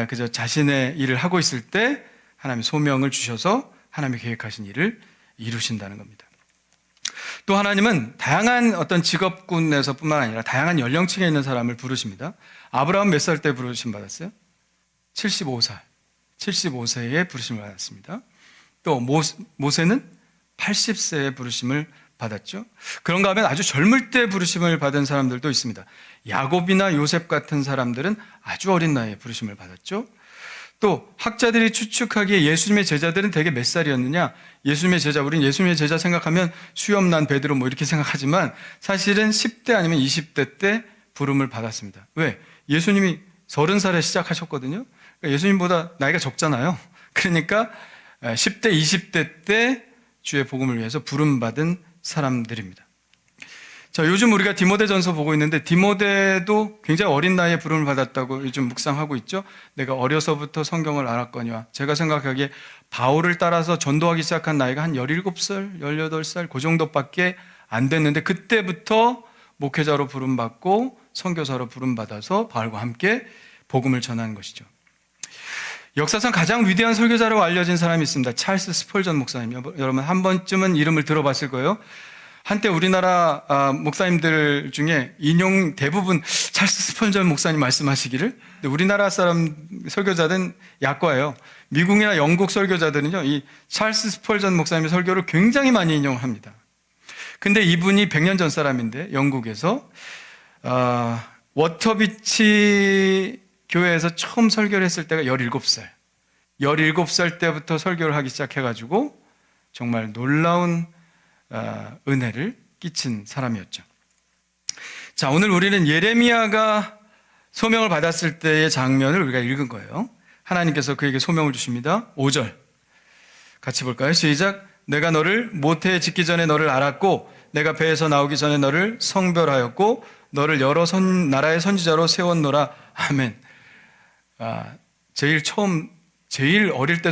그저 자신의 일을 하고 있을 때 하나님의 소명을 주셔서 하나님이 계획하신 일을 이루신다는 겁니다. 또 하나님은 다양한 어떤 직업군에서 뿐만 아니라 다양한 연령층에 있는 사람을 부르십니다. 아브라함 몇 살 때 부르심 받았어요? 75살. 75세에 부르심을 받았습니다. 또 모세는 80세에 부르심을 받았죠. 그런가 하면 아주 젊을 때 부르심을 받은 사람들도 있습니다. 야곱이나 요셉 같은 사람들은 아주 어린 나이에 부르심을 받았죠. 또 학자들이 추측하기에 예수님의 제자들은 대개 몇 살이었느냐? 예수님의 제자, 우린 예수님의 제자 생각하면 수염난 베드로 이렇게 생각하지만 사실은 10대 아니면 20대 때 부름을 받았습니다. 왜? 예수님이 30살에 시작하셨거든요. 그러니까 예수님보다 나이가 적잖아요. 그러니까 10대, 20대 때 주의 복음을 위해서 부름받은 사람들입니다. 자, 요즘 우리가 디모데전서 보고 있는데 디모데도 굉장히 어린 나이에 부름을 받았다고 요즘 묵상하고 있죠. 내가 어려서부터 성경을 알았거니와. 제가 생각하기에 바울을 따라서 전도하기 시작한 나이가 한 17살, 18살 그 정도밖에 안 됐는데 그때부터 목회자로 부름받고 선교사로 부름받아서 바울과 함께 복음을 전한 것이죠. 역사상 가장 위대한 설교자라고 알려진 사람이 있습니다. 찰스 스펄전 목사님. 여러분 한 번쯤은 이름을 들어봤을 거예요. 한때 우리나라 목사님들 중에 인용 대부분 찰스 스펄전 목사님 말씀하시기를. 근데 우리나라 사람 설교자들은 약과예요. 미국이나 영국 설교자들은요, 이 찰스 스펄전 목사님의 설교를 굉장히 많이 인용합니다. 근데 이분이 100년 전 사람인데 영국에서 워터비치 교회에서 처음 설교를 했을 때가 17살. 17살 때부터 설교를 하기 시작해가지고 정말 놀라운 은혜를 끼친 사람이었죠. 자, 오늘 우리는 예레미야가 소명을 받았을 때의 장면을 우리가 읽은 거예요. 하나님께서 그에게 소명을 주십니다. 5절 같이 볼까요? 시작. 내가 너를 모태에 짓기 전에 너를 알았고 내가 배에서 나오기 전에 너를 성별하였고 너를 여러 나라의 선지자로 세웠노라. 아멘. 제일 어릴 때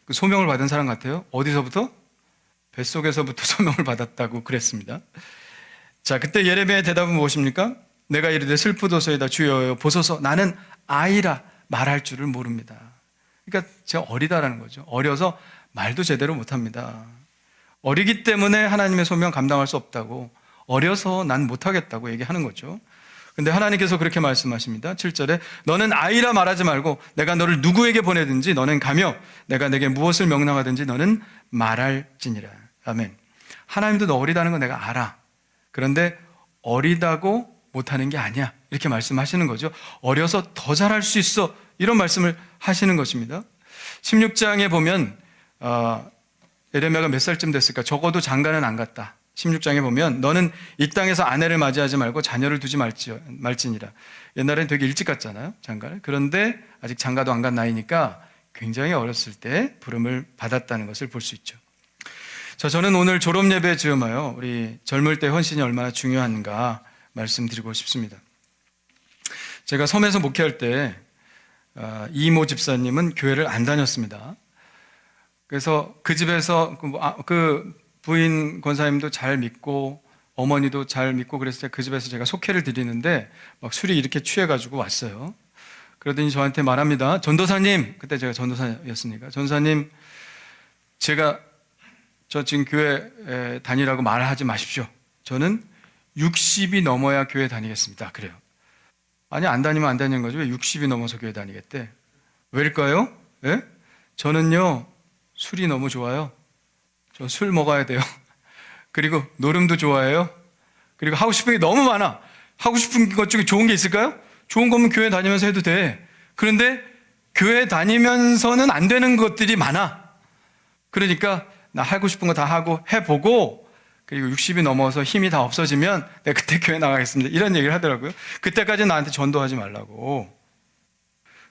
소명을 받은 사람 같아요. 어디서부터? 뱃속에서부터 소명을 받았다고 그랬습니다. 자, 그때 예레미야의 대답은 무엇입니까? 내가 이르되 슬프도소이다 주여여 보소서 나는 아이라 말할 줄을 모릅니다. 그러니까 제가 어리다라는 거죠. 어려서 말도 제대로 못합니다. 어리기 때문에 하나님의 소명 감당할 수 없다고, 어려서 난 못하겠다고 얘기하는 거죠. 근데 하나님께서 그렇게 말씀하십니다. 7절에 너는 아이라 말하지 말고 내가 너를 누구에게 보내든지 너는 가며 내가 내게 무엇을 명령하든지 너는 말할지니라. 아멘. 하나님도 너 어리다는 거 내가 알아. 그런데 어리다고 못하는 게 아니야. 이렇게 말씀하시는 거죠. 어려서 더 잘할 수 있어. 이런 말씀을 하시는 것입니다. 16장에 보면 에레미야가 몇 살쯤 됐을까? 적어도 장가는 안 갔다. 16장에 보면 너는 이 땅에서 아내를 맞이하지 말고 자녀를 두지 말지니라. 옛날엔 되게 일찍 갔잖아요, 장가를. 그런데 아직 장가도 안 간 나이니까 굉장히 어렸을 때 부름을 받았다는 것을 볼 수 있죠. 자, 저는 오늘 졸업 예배 즈음하여 우리 젊을 때 헌신이 얼마나 중요한가 말씀드리고 싶습니다. 제가 섬에서 목회할 때 이모 집사님은 교회를 안 다녔습니다. 그래서 그 집에서 그 부인 권사님도 잘 믿고 어머니도 잘 믿고 그랬을 때 그 집에서 제가 속회를 드리는데 막 술이 이렇게 취해가지고 왔어요. 그러더니 저한테 말합니다. 전도사님, 그때 제가 전도사였으니까, 전도사님, 저 지금 교회 다니라고 말하지 마십시오. 저는 60이 넘어야 교회 다니겠습니다. 그래요. 아니, 안 다니면 안 다니는 거죠. 왜 60이 넘어서 교회 다니겠대? 왜일까요? 예? 저는요, 술이 너무 좋아요. 저 술 먹어야 돼요. 그리고 노름도 좋아해요. 그리고 하고 싶은 게 너무 많아. 하고 싶은 것 중에 좋은 게 있을까요? 좋은 거면 교회 다니면서 해도 돼. 그런데 교회 다니면서는 안 되는 것들이 많아. 그러니까 나 하고 싶은 거 다 하고 해보고, 그리고 60이 넘어서 힘이 다 없어지면 내가 그때 교회 나가겠습니다. 이런 얘기를 하더라고요. 그때까지 나한테 전도하지 말라고.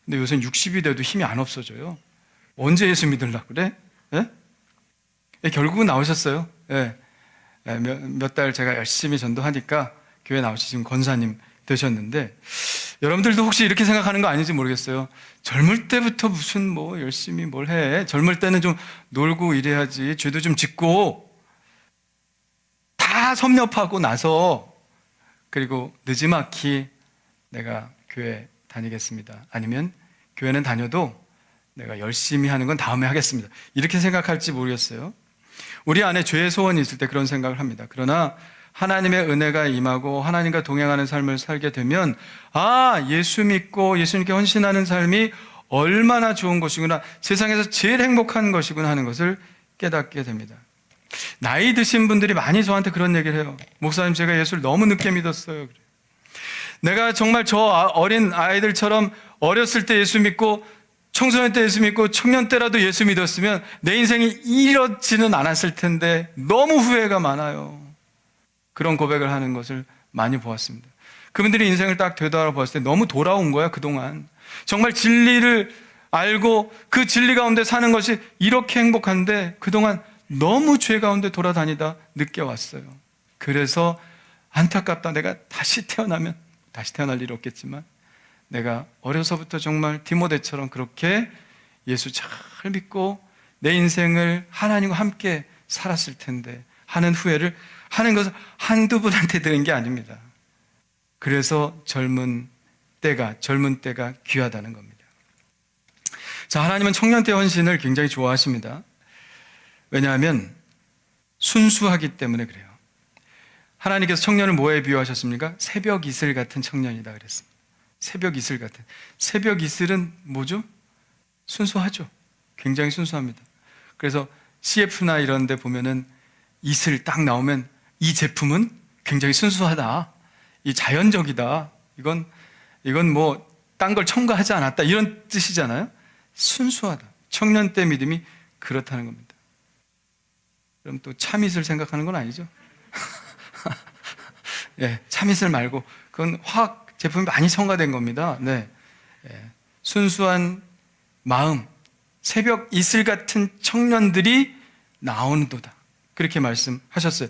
근데 요새는 60이 돼도 힘이 안 없어져요. 언제 예수 믿으려고 그래? 예? 결국은 나오셨어요. 예. 몇 달 제가 열심히 전도하니까 교회 나오시 지금 권사님 되셨는데, 여러분들도 혹시 이렇게 생각하는 거 아닌지 모르겠어요. 젊을 때부터 무슨 뭐 열심히 뭘 해. 젊을 때는 좀 놀고 이래야지. 죄도 좀 짓고 다 섭렵하고 나서, 그리고 느지막이 내가 교회 다니겠습니다. 아니면 교회는 다녀도 내가 열심히 하는 건 다음에 하겠습니다. 이렇게 생각할지 모르겠어요. 우리 안에 죄의 소원이 있을 때 그런 생각을 합니다. 그러나 하나님의 은혜가 임하고 하나님과 동행하는 삶을 살게 되면, 예수 믿고 예수님께 헌신하는 삶이 얼마나 좋은 것이구나, 세상에서 제일 행복한 것이구나 하는 것을 깨닫게 됩니다. 나이 드신 분들이 많이 저한테 그런 얘기를 해요. 목사님, 제가 예수를 너무 늦게 믿었어요. 내가 정말 저 어린 아이들처럼 어렸을 때 예수 믿고 청소년 때 예수 믿고 청년 때라도 예수 믿었으면 내 인생이 이렇지는 않았을 텐데 너무 후회가 많아요. 그런 고백을 하는 것을 많이 보았습니다. 그분들이 인생을 딱 되돌아봤을 때 너무 돌아온 거야, 그동안. 정말 진리를 알고 그 진리 가운데 사는 것이 이렇게 행복한데 그동안 너무 죄 가운데 돌아다니다 늦게 왔어요. 그래서 안타깝다. 내가 다시 태어나면, 다시 태어날 일이 없겠지만, 내가 어려서부터 정말 디모데처럼 그렇게 예수 잘 믿고 내 인생을 하나님과 함께 살았을 텐데 하는 후회를 하는 것은 한두 분한테 들은 게 아닙니다. 그래서 젊은 때가 귀하다는 겁니다. 자, 하나님은 청년 때 헌신을 굉장히 좋아하십니다. 왜냐하면 순수하기 때문에 그래요. 하나님께서 청년을 뭐에 비유하셨습니까? 새벽 이슬 같은 청년이다 그랬습니다. 새벽 이슬 같은. 새벽 이슬은 뭐죠? 순수하죠. 굉장히 순수합니다. 그래서 CF나 이런 데 보면은 이슬 딱 나오면 이 제품은 굉장히 순수하다. 이 자연적이다. 이건 뭐 딴 걸 첨가하지 않았다. 이런 뜻이잖아요. 순수하다. 청년 때 믿음이 그렇다는 겁니다. 그럼 또 참이슬 생각하는 건 아니죠? 예, 참이슬 말고 그건 화학 제품이 많이 첨가된 겁니다. 네. 순수한 마음, 새벽 이슬 같은 청년들이 나오는도다. 그렇게 말씀하셨어요.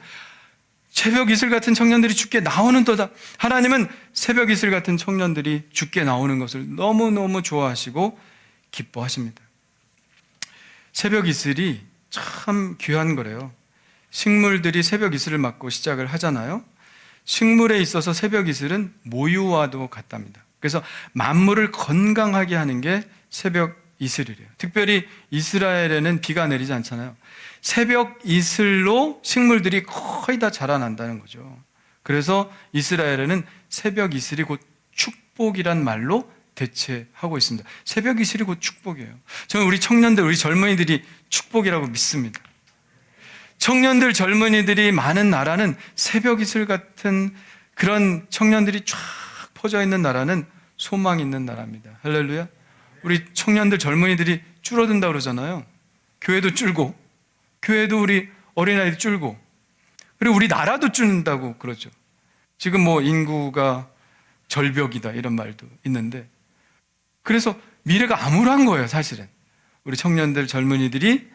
새벽 이슬 같은 청년들이 주께 나오는도다. 하나님은 새벽 이슬 같은 청년들이 주께 나오는 것을 너무너무 좋아하시고 기뻐하십니다. 새벽 이슬이 참 귀한 거래요. 식물들이 새벽 이슬을 맞고 시작을 하잖아요. 식물에 있어서 새벽 이슬은 모유와도 같답니다. 그래서 만물을 건강하게 하는 게 새벽 이슬이래요. 특별히 이스라엘에는 비가 내리지 않잖아요. 새벽 이슬로 식물들이 거의 다 자라난다는 거죠. 그래서 이스라엘에는 새벽 이슬이 곧 축복이란 말로 대체하고 있습니다. 새벽 이슬이 곧 축복이에요. 저는 우리 청년들, 우리 젊은이들이 축복이라고 믿습니다. 청년들, 젊은이들이 많은 나라는 새벽 이슬 같은 그런 청년들이 쫙 퍼져 있는 나라는 소망 있는 나라입니다. 할렐루야. 우리 청년들 젊은이들이 줄어든다 그러잖아요. 교회도 줄고, 교회도 우리 어린아이들 줄고, 그리고 우리 나라도 줄는다고 그러죠. 지금 뭐 인구가 절벽이다 이런 말도 있는데, 그래서 미래가 암울한 거예요. 사실은 우리 청년들 젊은이들이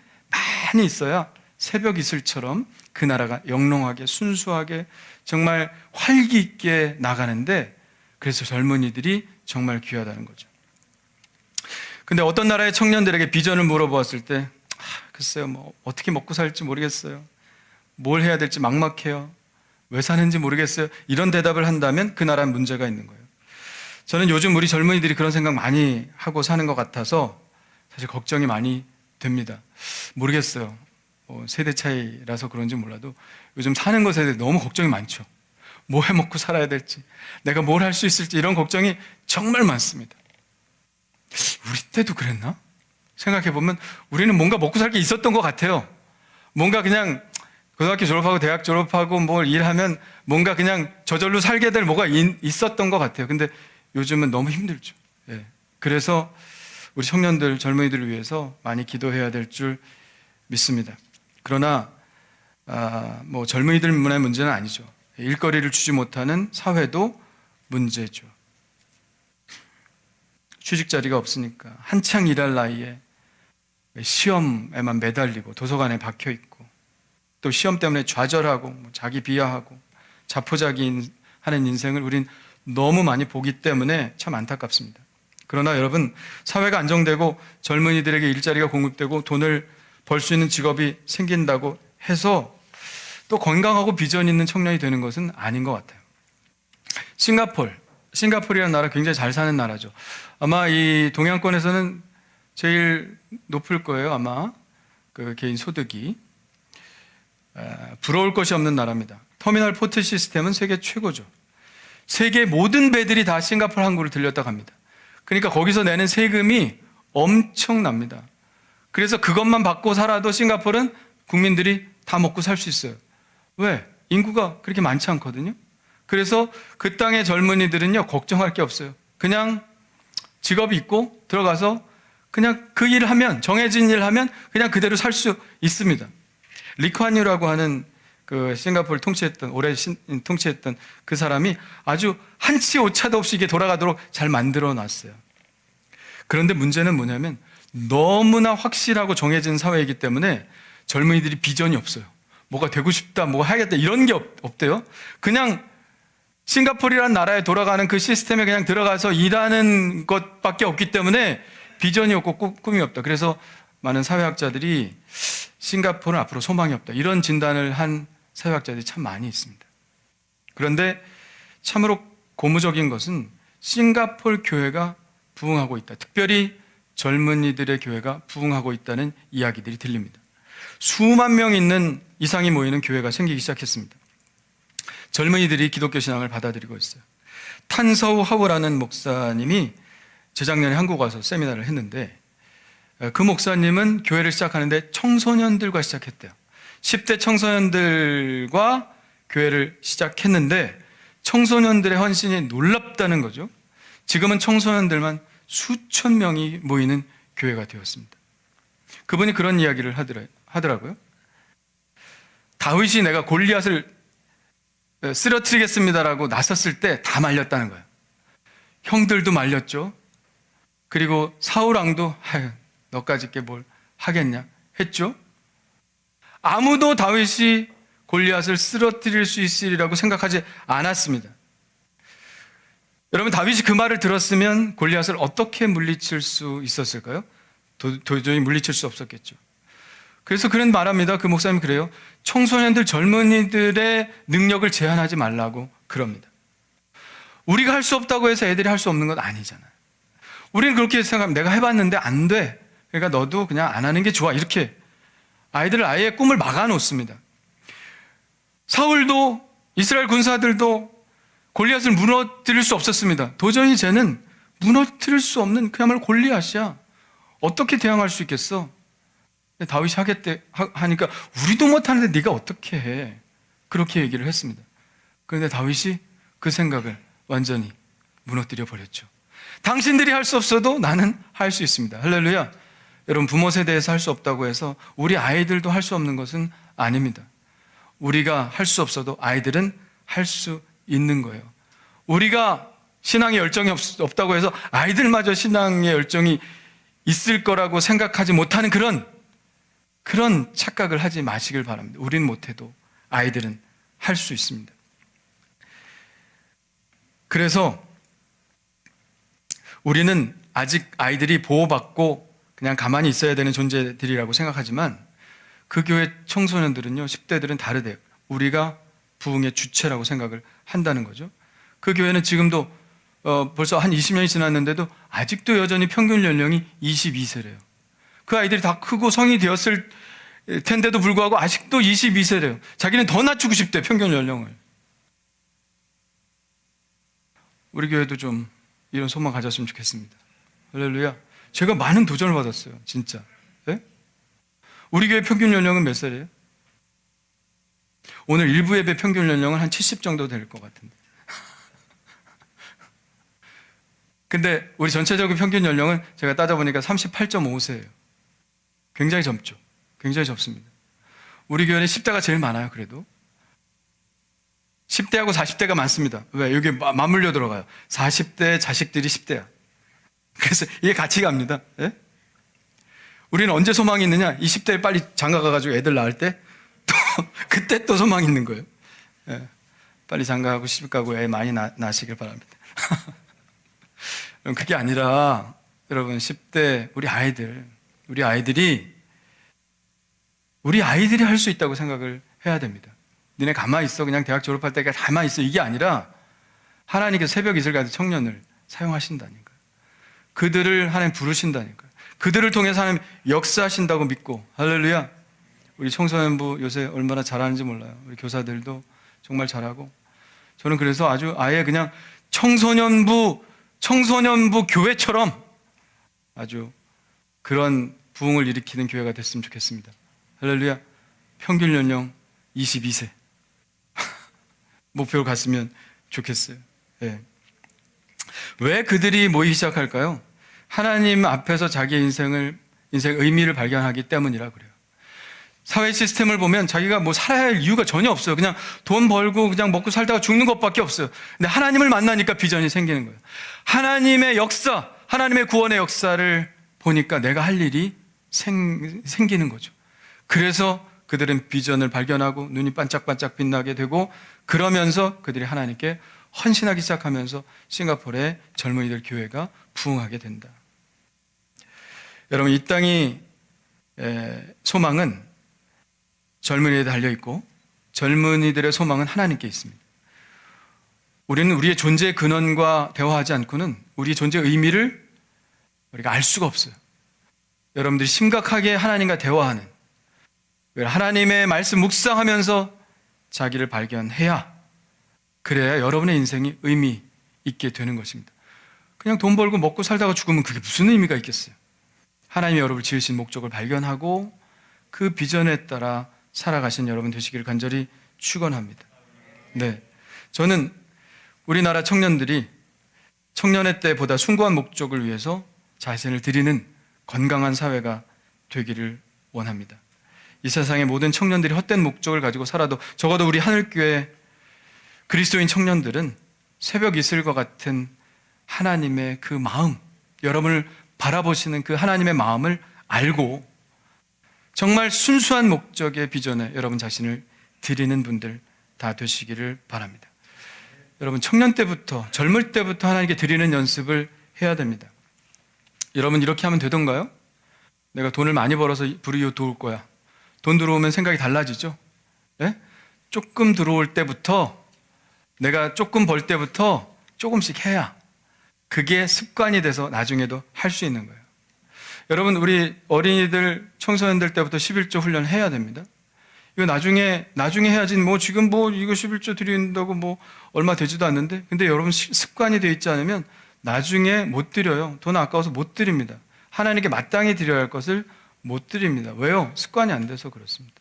많이 있어야 새벽 이슬처럼 그 나라가 영롱하게 순수하게 정말 활기 있게 나가는데, 그래서 젊은이들이 정말 귀하다는 거죠. 근데 어떤 나라의 청년들에게 비전을 물어보았을 때 글쎄요, 뭐 어떻게 먹고 살지 모르겠어요, 뭘 해야 될지 막막해요, 왜 사는지 모르겠어요, 이런 대답을 한다면 그 나라는 문제가 있는 거예요. 저는 요즘 우리 젊은이들이 그런 생각 많이 하고 사는 것 같아서 사실 걱정이 많이 됩니다. 모르겠어요, 뭐 세대 차이라서 그런지 몰라도 요즘 사는 것에 대해 너무 걱정이 많죠. 뭐 해먹고 살아야 될지, 내가 뭘 할 수 있을지, 이런 걱정이 정말 많습니다. 우리 때도 그랬나? 생각해보면 우리는 뭔가 먹고 살 게 있었던 것 같아요. 뭔가 그냥 고등학교 졸업하고 대학 졸업하고 뭘 일하면 뭔가 그냥 저절로 살게 될 뭐가 있었던 것 같아요. 근데 요즘은 너무 힘들죠. 예. 그래서 우리 청년들, 젊은이들을 위해서 많이 기도해야 될 줄 믿습니다. 그러나 뭐 젊은이들만의 문제는 아니죠. 일거리를 주지 못하는 사회도 문제죠. 취직 자리가 없으니까 한창 일할 나이에 시험에만 매달리고 도서관에 박혀 있고, 또 시험 때문에 좌절하고 뭐 자기 비하하고 자포자기하는 인생을 우린 너무 많이 보기 때문에 참 안타깝습니다. 그러나 여러분, 사회가 안정되고 젊은이들에게 일자리가 공급되고 돈을 벌 수 있는 직업이 생긴다고 해서 또 건강하고 비전 있는 청년이 되는 것은 아닌 것 같아요. 싱가포르라는 나라 굉장히 잘 사는 나라죠. 아마 이 동양권에서는 제일 높을 거예요. 아마 그 개인 소득이. 부러울 것이 없는 나라입니다. 터미널 포트 시스템은 세계 최고죠. 세계 모든 배들이 다 싱가포르 항구를 들렸다 갑니다. 그러니까 거기서 내는 세금이 엄청납니다. 그래서 그것만 받고 살아도 싱가포르는 국민들이 다 먹고 살 수 있어요. 왜? 인구가 그렇게 많지 않거든요. 그래서 그 땅의 젊은이들은요, 걱정할 게 없어요. 그냥 직업이 있고 들어가서 그냥 그 일을 하면, 정해진 일을 하면 그냥 그대로 살 수 있습니다. 리쿠안유라고 하는 그 싱가포르를 오래 통치했던 그 사람이 아주 한치 오차도 없이 이게 돌아가도록 잘 만들어 놨어요. 그런데 문제는 뭐냐면 너무나 확실하고 정해진 사회이기 때문에 젊은이들이 비전이 없어요. 뭐가 되고 싶다, 뭐가 해야겠다, 이런 게 없대요. 그냥 싱가포르라는 나라에 돌아가는 그 시스템에 그냥 들어가서 일하는 것밖에 없기 때문에 비전이 없고 꿈이 없다. 그래서 많은 사회학자들이 싱가포르는 앞으로 소망이 없다, 이런 진단을 한 사회학자들이 참 많이 있습니다. 그런데 참으로 고무적인 것은 싱가포르 교회가 부흥하고 있다. 특별히 젊은이들의 교회가 부흥하고 있다는 이야기들이 들립니다. 수만 명 있는 이상이 모이는 교회가 생기기 시작했습니다. 젊은이들이 기독교 신앙을 받아들이고 있어요. 탄서우 하우라는 목사님이 재작년에 한국 와서 세미나를 했는데, 그 목사님은 교회를 시작하는데 청소년들과 시작했대요. 10대 청소년들과 교회를 시작했는데 청소년들의 헌신이 놀랍다는 거죠. 지금은 청소년들만 수천 명이 모이는 교회가 되었습니다. 그분이 그런 이야기를 하더라고요. 다윗이 내가 골리앗을 쓰러뜨리겠습니다라고 나섰을 때 다 말렸다는 거예요. 형들도 말렸죠. 그리고 사울왕도 너까지 게 뭘 하겠냐 했죠. 아무도 다윗이 골리앗을 쓰러뜨릴 수 있으리라고 생각하지 않았습니다. 여러분, 다윗이 그 말을 들었으면 골리앗을 어떻게 물리칠 수 있었을까요? 도저히 물리칠 수 없었겠죠. 그래서 그런 말합니다. 그 목사님 그래요. 청소년들, 젊은이들의 능력을 제한하지 말라고 그럽니다. 우리가 할 수 없다고 해서 애들이 할 수 없는 건 아니잖아요. 우리는 그렇게 생각하면 내가 해봤는데 안 돼, 그러니까 너도 그냥 안 하는 게 좋아, 이렇게 아이들을 아예 꿈을 막아놓습니다. 사울도, 이스라엘 군사들도 골리앗을 무너뜨릴 수 없었습니다. 도저히 쟤는 무너뜨릴 수 없는 그야말로 골리앗이야. 어떻게 대항할 수 있겠어? 다윗이 하니까 우리도 못하는데 네가 어떻게 해? 그렇게 얘기를 했습니다. 그런데 다윗이 그 생각을 완전히 무너뜨려 버렸죠. 당신들이 할 수 없어도 나는 할 수 있습니다. 할렐루야. 여러분, 부모 세대에서 할 수 없다고 해서 우리 아이들도 할 수 없는 것은 아닙니다. 우리가 할 수 없어도 아이들은 할 수 있는 거예요. 우리가 신앙에 열정이 없다고 해서 아이들마저 신앙에 열정이 있을 거라고 생각하지 못하는 그런 착각을 하지 마시길 바랍니다. 우린 못해도 아이들은 할 수 있습니다. 그래서 우리는 아직 아이들이 보호받고 그냥 가만히 있어야 되는 존재들이라고 생각하지만 그 교회 청소년들은요, 10대들은 다르대요. 우리가 부흥의 주체라고 생각을 한다는 거죠. 그 교회는 지금도 벌써 한 20년이 지났는데도 아직도 여전히 평균 연령이 22세래요. 그 아이들이 다 크고 성이 되었을 텐데도 불구하고 아직도 22세래요. 자기는 더 낮추고 싶대, 평균 연령을. 우리 교회도 좀 이런 소망 가졌으면 좋겠습니다. 할렐루야. 제가 많은 도전을 받았어요, 진짜. 네? 우리 교회 평균 연령은 몇 살이에요? 오늘 일부 예배 평균 연령은 한 70 정도 될 것 같은데. 근데 우리 전체적인 평균 연령은 제가 따져보니까 38.5세예요. 굉장히 젊죠. 굉장히 젊습니다. 우리 교회는 10대가 제일 많아요, 그래도. 10대하고 40대가 많습니다. 왜? 여기 맞물려 들어가요. 40대 자식들이 10대야. 그래서 이게 같이 갑니다. 예? 우리는 언제 소망이 있느냐? 20대에 빨리 장가 가가지고 애들 낳을 때, 또, 그때 또 소망이 있는 거예요. 예. 빨리 장가하고 시집 가고 애 많이 낳으시길 바랍니다. 그게 아니라, 여러분, 10대, 우리 아이들이 할 수 있다고 생각을 해야 됩니다. 니네 가만히 있어. 그냥 대학 졸업할 때까지 가만히 있어. 이게 아니라, 하나님께서 새벽 이슬 같은 청년을 사용하신다니까요. 그들을 하나님 부르신다니까요. 그들을 통해서 하나님 역사하신다고 믿고, 할렐루야. 우리 청소년부 요새 얼마나 잘하는지 몰라요. 우리 교사들도 정말 잘하고. 저는 그래서 아예 그냥 청소년부 교회처럼 아주 그런 부흥을 일으키는 교회가 됐으면 좋겠습니다. 할렐루야. 평균 연령 22세. 목표로 갔으면 좋겠어요. 네. 왜 그들이 모이기 시작할까요? 하나님 앞에서 자기의 인생의 의미를 발견하기 때문이라 그래요. 사회 시스템을 보면 자기가 뭐 살아야 할 이유가 전혀 없어요. 그냥 돈 벌고 그냥 먹고 살다가 죽는 것밖에 없어요. 근데 하나님을 만나니까 비전이 생기는 거예요. 하나님의 역사, 하나님의 구원의 역사를 보니까 내가 할 일이 생기는 거죠. 그래서 그들은 비전을 발견하고 눈이 반짝반짝 빛나게 되고, 그러면서 그들이 하나님께 헌신하기 시작하면서 싱가포르의 젊은이들 교회가 부흥하게 된다. 여러분, 이 땅이 소망은 젊은이에 달려있고 젊은이들의 소망은 하나님께 있습니다. 우리는 우리의 존재의 근원과 대화하지 않고는 우리의 존재의 의미를 우리가 알 수가 없어요. 여러분들이 심각하게 하나님과 대화하는, 하나님의 말씀 묵상하면서 자기를 발견해야, 그래야 여러분의 인생이 의미 있게 되는 것입니다. 그냥 돈 벌고 먹고 살다가 죽으면 그게 무슨 의미가 있겠어요? 하나님이 여러분을 지으신 목적을 발견하고 그 비전에 따라 살아가신 여러분 되시기를 간절히 축원합니다. 네, 저는 우리나라 청년들이 청년의 때보다 숭고한 목적을 위해서 자신을 드리는 건강한 사회가 되기를 원합니다. 이 세상의 모든 청년들이 헛된 목적을 가지고 살아도 적어도 우리 하늘교회 그리스도인 청년들은 새벽 이슬과 같은 하나님의 그 마음, 여러분을 바라보시는 그 하나님의 마음을 알고 정말 순수한 목적의 비전에 여러분 자신을 드리는 분들 다 되시기를 바랍니다. 여러분, 청년 때부터, 젊을 때부터 하나님께 드리는 연습을 해야 됩니다. 여러분, 이렇게 하면 되던가요? 내가 돈을 많이 벌어서 불이웃 도울 거야. 돈 들어오면 생각이 달라지죠? 네? 조금 들어올 때부터, 내가 조금 벌 때부터 조금씩 해야 그게 습관이 돼서 나중에도 할 수 있는 거예요. 여러분, 우리 어린이들, 청소년들 때부터 11조 훈련 해야 됩니다. 이거 나중에 해야지, 지금 이거 11조 드린다고 얼마 되지도 않는데, 근데 여러분 습관이 되어 있지 않으면 나중에 못 드려요. 돈 아까워서 못 드립니다. 하나님께 마땅히 드려야 할 것을 못 드립니다. 왜요? 습관이 안 돼서 그렇습니다.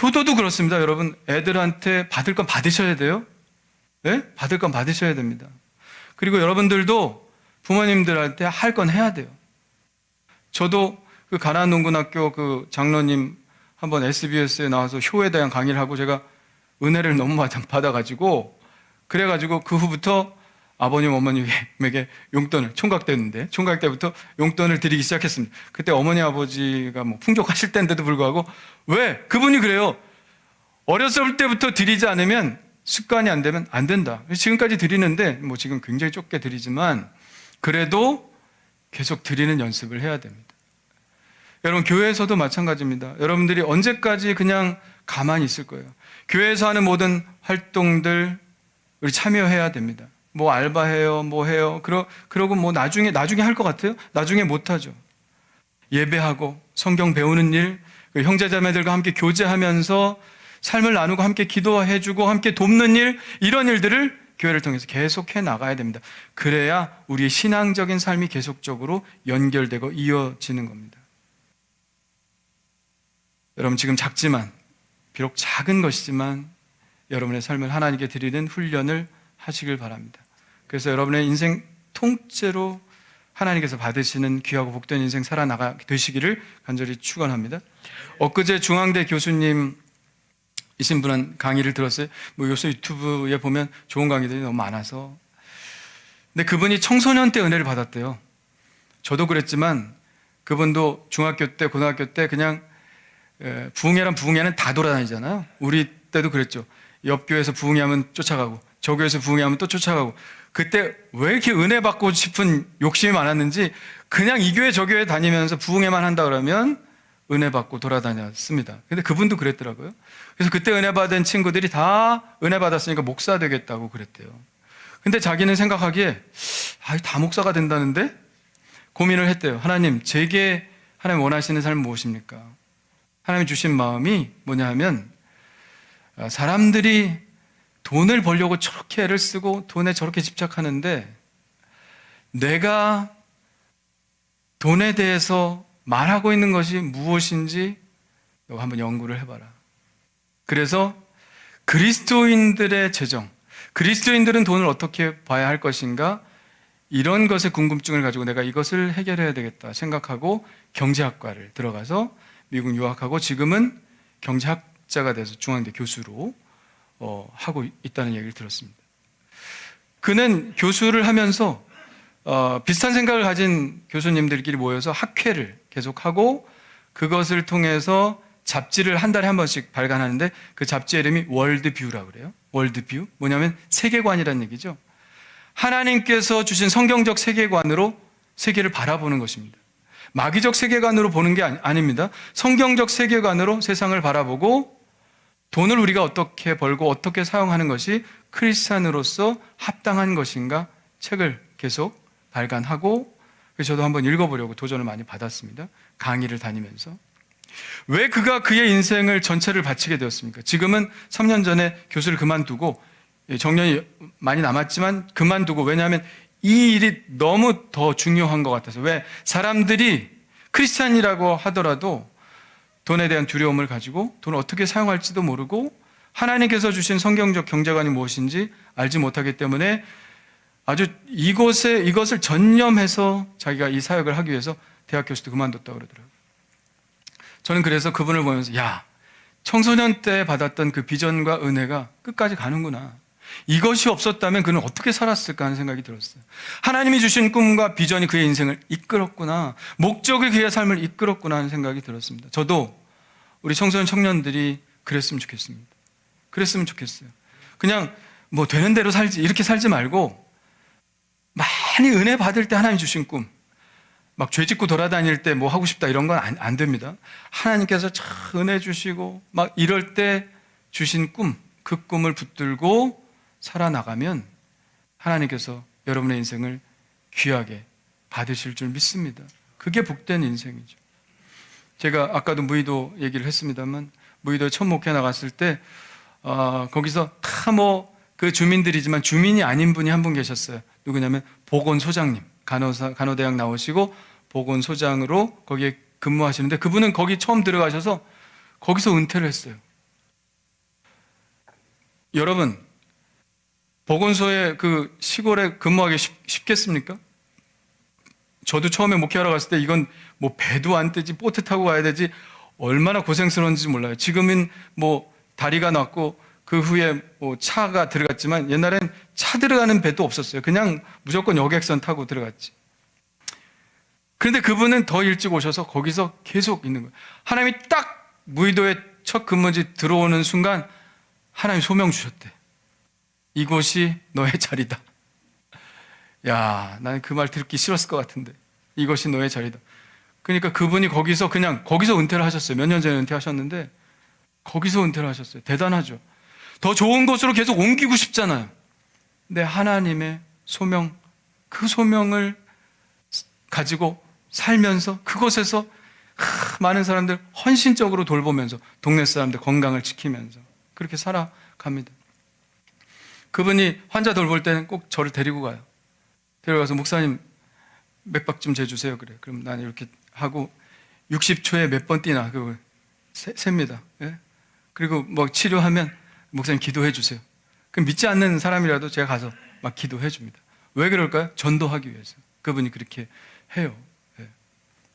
효도도 그렇습니다. 여러분, 애들한테 받을 건 받으셔야 돼요. 네? 받을 건 받으셔야 됩니다. 그리고 여러분들도 부모님들한테 할 건 해야 돼요. 저도 그 가나안 농군학교 그 장로님 한번 SBS에 나와서 효에 대한 강의를 하고 제가 은혜를 너무 받아가지고 그래가지고 그 후부터 아버님 어머님에게 용돈을 총각 때부터 용돈을 드리기 시작했습니다. 그때 어머니 아버지가 뭐 풍족하실 때인데도 불구하고 왜 그분이 그래요? 어렸을 때부터 드리지 않으면 습관이 안 되면 안 된다. 지금까지 드리는데 뭐 지금 굉장히 좁게 드리지만 그래도 계속 드리는 연습을 해야 됩니다. 여러분, 교회에서도 마찬가지입니다. 여러분들이 언제까지 그냥 가만히 있을 거예요. 교회에서 하는 모든 활동들 우리 참여해야 됩니다. 뭐 알바해요, 뭐 해요. 그러고 뭐 나중에 할 것 같아요? 나중에 못 하죠. 예배하고 성경 배우는 일, 형제자매들과 함께 교제하면서 삶을 나누고 함께 기도해주고 함께 돕는 일, 이런 일들을 교회를 통해서 계속해 나가야 됩니다. 그래야 우리의 신앙적인 삶이 계속적으로 연결되고 이어지는 겁니다. 여러분, 지금 작지만, 비록 작은 것이지만 여러분의 삶을 하나님께 드리는 훈련을 하시길 바랍니다. 그래서 여러분의 인생 통째로 하나님께서 받으시는 귀하고 복된 인생 살아나가 되시기를 간절히 축원합니다. 엊그제 중앙대 교수님 이신 분은 강의를 들었어요. 뭐 요새 유튜브에 보면 좋은 강의들이 너무 많아서. 근데 그분이 청소년 때 은혜를 받았대요. 저도 그랬지만 그분도 중학교 때, 고등학교 때 그냥 부흥회는 다 돌아다니잖아요. 우리 때도 그랬죠. 옆 교회에서 부흥회하면 쫓아가고 저 교회에서 부흥회하면 또 쫓아가고. 그때 왜 이렇게 은혜 받고 싶은 욕심이 많았는지 그냥 이 교회 저 교회 다니면서 부흥회만 한다 그러면 은혜 받고 돌아다녔습니다. 근데 그분도 그랬더라고요. 그래서 그때 은혜 받은 친구들이 다 은혜 받았으니까 목사 되겠다고 그랬대요. 근데 자기는 생각하기에 다 목사가 된다는데 고민을 했대요. 하나님, 제게 하나님 원하시는 삶은 무엇입니까? 하나님 주신 마음이 뭐냐 하면 사람들이 돈을 벌려고 저렇게 애를 쓰고 돈에 저렇게 집착하는데 내가 돈에 대해서 말하고 있는 것이 무엇인지 너 한번 연구를 해봐라. 그래서 그리스도인들의 재정, 그리스도인들은 돈을 어떻게 봐야 할 것인가, 이런 것에 궁금증을 가지고 내가 이것을 해결해야 되겠다 생각하고 경제학과를 들어가서 미국 유학하고 지금은 경제학자가 돼서 중앙대 교수로 하고 있다는 얘기를 들었습니다. 그는 교수를 하면서 비슷한 생각을 가진 교수님들끼리 모여서 학회를 계속하고 그것을 통해서 잡지를 한 달에 한 번씩 발간하는데 그 잡지 이름이 월드뷰라고 그래요. 월드뷰, 뭐냐면 세계관이라는 얘기죠. 하나님께서 주신 성경적 세계관으로 세계를 바라보는 것입니다. 마귀적 세계관으로 보는 게 아닙니다. 성경적 세계관으로 세상을 바라보고 돈을 우리가 어떻게 벌고 어떻게 사용하는 것이 크리스찬으로서 합당한 것인가 책을 계속 발간하고, 그래서 저도 한번 읽어보려고 도전을 많이 받았습니다. 강의를 다니면서. 왜 그가 그의 인생을 전체를 바치게 되었습니까? 지금은 3년 전에 교수를 그만두고 정년이 많이 남았지만 그만두고, 왜냐하면 이 일이 너무 더 중요한 것 같아서. 왜? 사람들이 크리스찬이라고 하더라도 돈에 대한 두려움을 가지고 돈을 어떻게 사용할지도 모르고 하나님께서 주신 성경적 경제관이 무엇인지 알지 못하기 때문에 아주 이것을 전념해서 자기가 이 사역을 하기 위해서 대학 교수도 그만뒀다고 그러더라고요. 저는 그래서 그분을 보면서 청소년 때 받았던 그 비전과 은혜가 끝까지 가는구나. 이것이 없었다면 그는 어떻게 살았을까 하는 생각이 들었어요. 하나님이 주신 꿈과 비전이 그의 인생을 이끌었구나. 목적이 그의 삶을 이끌었구나 하는 생각이 들었습니다. 저도 우리 청소년 청년들이 그랬으면 좋겠습니다. 그랬으면 좋겠어요. 그냥 뭐 되는 대로 살지, 이렇게 살지 말고 많이 은혜 받을 때 하나님 주신 꿈, 막 죄 짓고 돌아다닐 때 뭐 하고 싶다 이런 건 안 됩니다. 하나님께서 참 은혜 주시고 막 이럴 때 주신 꿈, 그 꿈을 붙들고 살아나가면 하나님께서 여러분의 인생을 귀하게 받으실 줄 믿습니다. 그게 복된 인생이죠. 제가 아까도 무의도 얘기를 했습니다만 무의도에 첫 목회 나갔을 때 거기서 다 그 주민들이지만 주민이 아닌 분이 한 분 계셨어요. 누구냐면 보건소장님, 간호대학 나오시고 보건소장으로 거기에 근무하시는데 그분은 거기 처음 들어가셔서 거기서 은퇴를 했어요. 여러분, 보건소에 그 시골에 근무하기 쉽겠습니까? 저도 처음에 목회하러 갔을 때 이건 뭐 배도 안 뜨지, 보트 타고 가야 되지, 얼마나 고생스러운지 몰라요. 지금은 뭐 다리가 났고 그 후에 뭐 차가 들어갔지만 옛날엔 차 들어가는 배도 없었어요. 그냥 무조건 여객선 타고 들어갔지. 그런데 그분은 더 일찍 오셔서 거기서 계속 있는 거예요. 하나님이 딱 무의도에 첫 근무지 들어오는 순간 하나님이 소명 주셨대. 이곳이 너의 자리다. 야, 나는 그 말 듣기 싫었을 것 같은데. 이것이 너의 자리다. 그러니까 그분이 거기서 은퇴를 하셨어요. 몇 년 전에 은퇴하셨는데 거기서 은퇴를 하셨어요. 대단하죠. 더 좋은 곳으로 계속 옮기고 싶잖아요. 근데 하나님의 소명, 그 소명을 가지고 살면서 그곳에서 많은 사람들 헌신적으로 돌보면서 동네 사람들 건강을 지키면서 그렇게 살아갑니다. 그분이 환자 돌볼 때는 꼭 저를 데리고 가요. 데려가서 목사님 맥박 좀 재주세요. 그래. 그럼 난 이렇게 하고 60초에 몇 번 뛰나 그거 셉니다. 예? 그리고 뭐 치료하면 목사님 기도해 주세요. 그럼 믿지 않는 사람이라도 제가 가서 막 기도해 줍니다. 왜 그럴까요? 전도하기 위해서. 그분이 그렇게 해요. 예.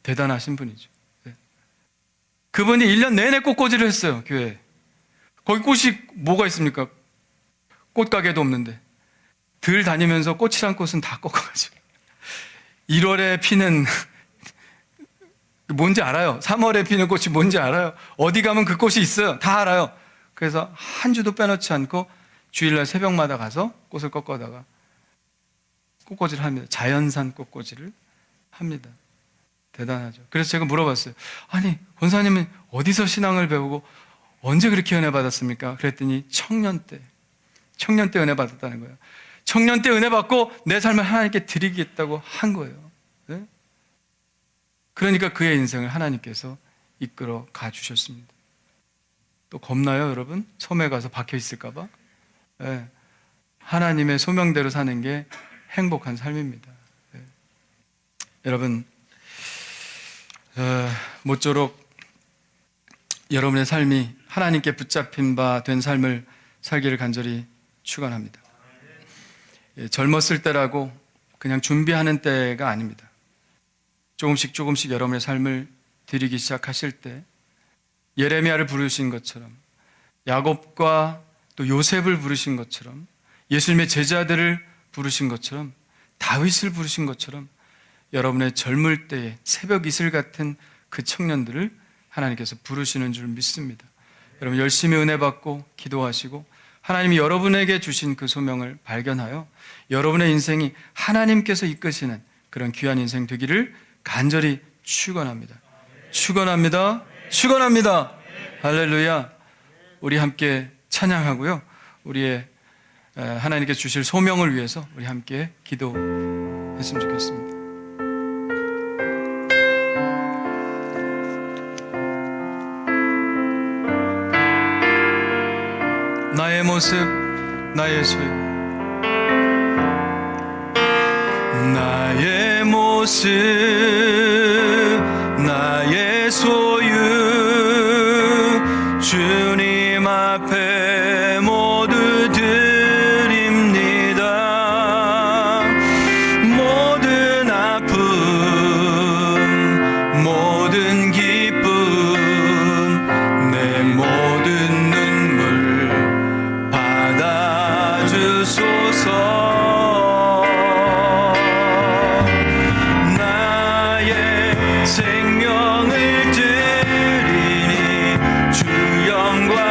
대단하신 분이죠. 예. 그분이 1년 내내 꽃꽂이를 했어요. 교회에. 거기 꽃이 뭐가 있습니까? 꽃가게도 없는데 들 다니면서 꽃이란 꽃은 다 꺾어가지고 1월에 피는 뭔지 알아요. 3월에 피는 꽃이 뭔지 알아요. 어디 가면 그 꽃이 있어요. 다 알아요. 그래서 한 주도 빼놓지 않고 주일날 새벽마다 가서 꽃을 꺾어다가 꽃꽂이를 합니다. 자연산 꽃꽂이를 합니다. 대단하죠. 그래서 제가 물어봤어요. 아니, 권사님은 어디서 신앙을 배우고 언제 그렇게 은혜 받았습니까? 그랬더니 청년 때 은혜 받았다는 거예요. 청년 때 은혜 받고 내 삶을 하나님께 드리겠다고 한 거예요. 네? 그러니까 그의 인생을 하나님께서 이끌어 가 주셨습니다. 또 겁나요, 여러분? 섬에 가서 박혀 있을까봐? 네. 하나님의 소명대로 사는 게 행복한 삶입니다. 네. 여러분, 모쪼록 여러분의 삶이 하나님께 붙잡힌 바 된 삶을 살기를 간절히 축원합니다. 젊었을 때라고 그냥 준비하는 때가 아닙니다. 조금씩 여러분의 삶을 드리기 시작하실 때 예레미야를 부르신 것처럼 야곱과 또 요셉을 부르신 것처럼 예수님의 제자들을 부르신 것처럼 다윗을 부르신 것처럼 여러분의 젊을 때의 새벽 이슬 같은 그 청년들을 하나님께서 부르시는 줄 믿습니다. 여러분 열심히 은혜 받고 기도하시고 하나님이 여러분에게 주신 그 소명을 발견하여 여러분의 인생이 하나님께서 이끄시는 그런 귀한 인생 되기를 간절히 축원합니다. 축원합니다. 할렐루야. 우리 함께 찬양하고요. 우리의 하나님께 주실 소명을 위해서 우리 함께 기도했으면 좋겠습니다. 나의 모습, 나의 소유. 나의 모습, 나의 소유. 주님 앞에 모두 드립니다. 모든 아픔, 모든 기쁨, 내 모든 눈물 받아주소서. 나의 생명을 드리니 주 영광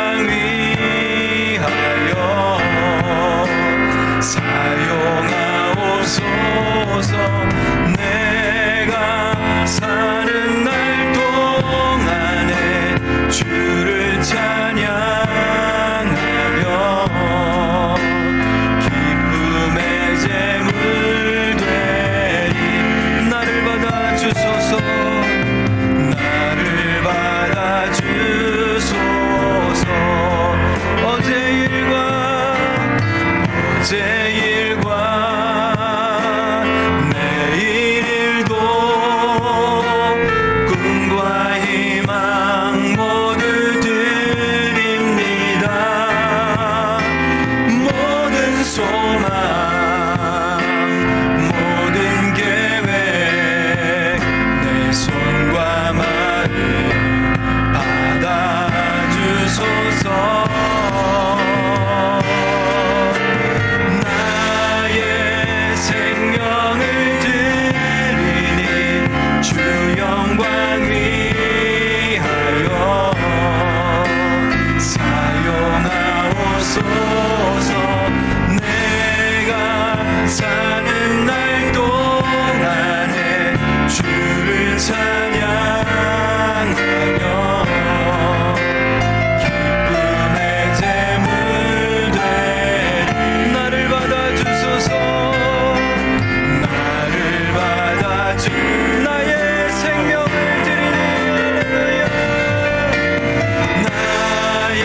주 영광 위하여 사용하옵소서. 내가 사는 날 동안에 주를 찬양하며 기쁨의 제물 되리. 나를 받아주소서. 나를 받아주 나의 생명을 드리니 할렐루야. 나의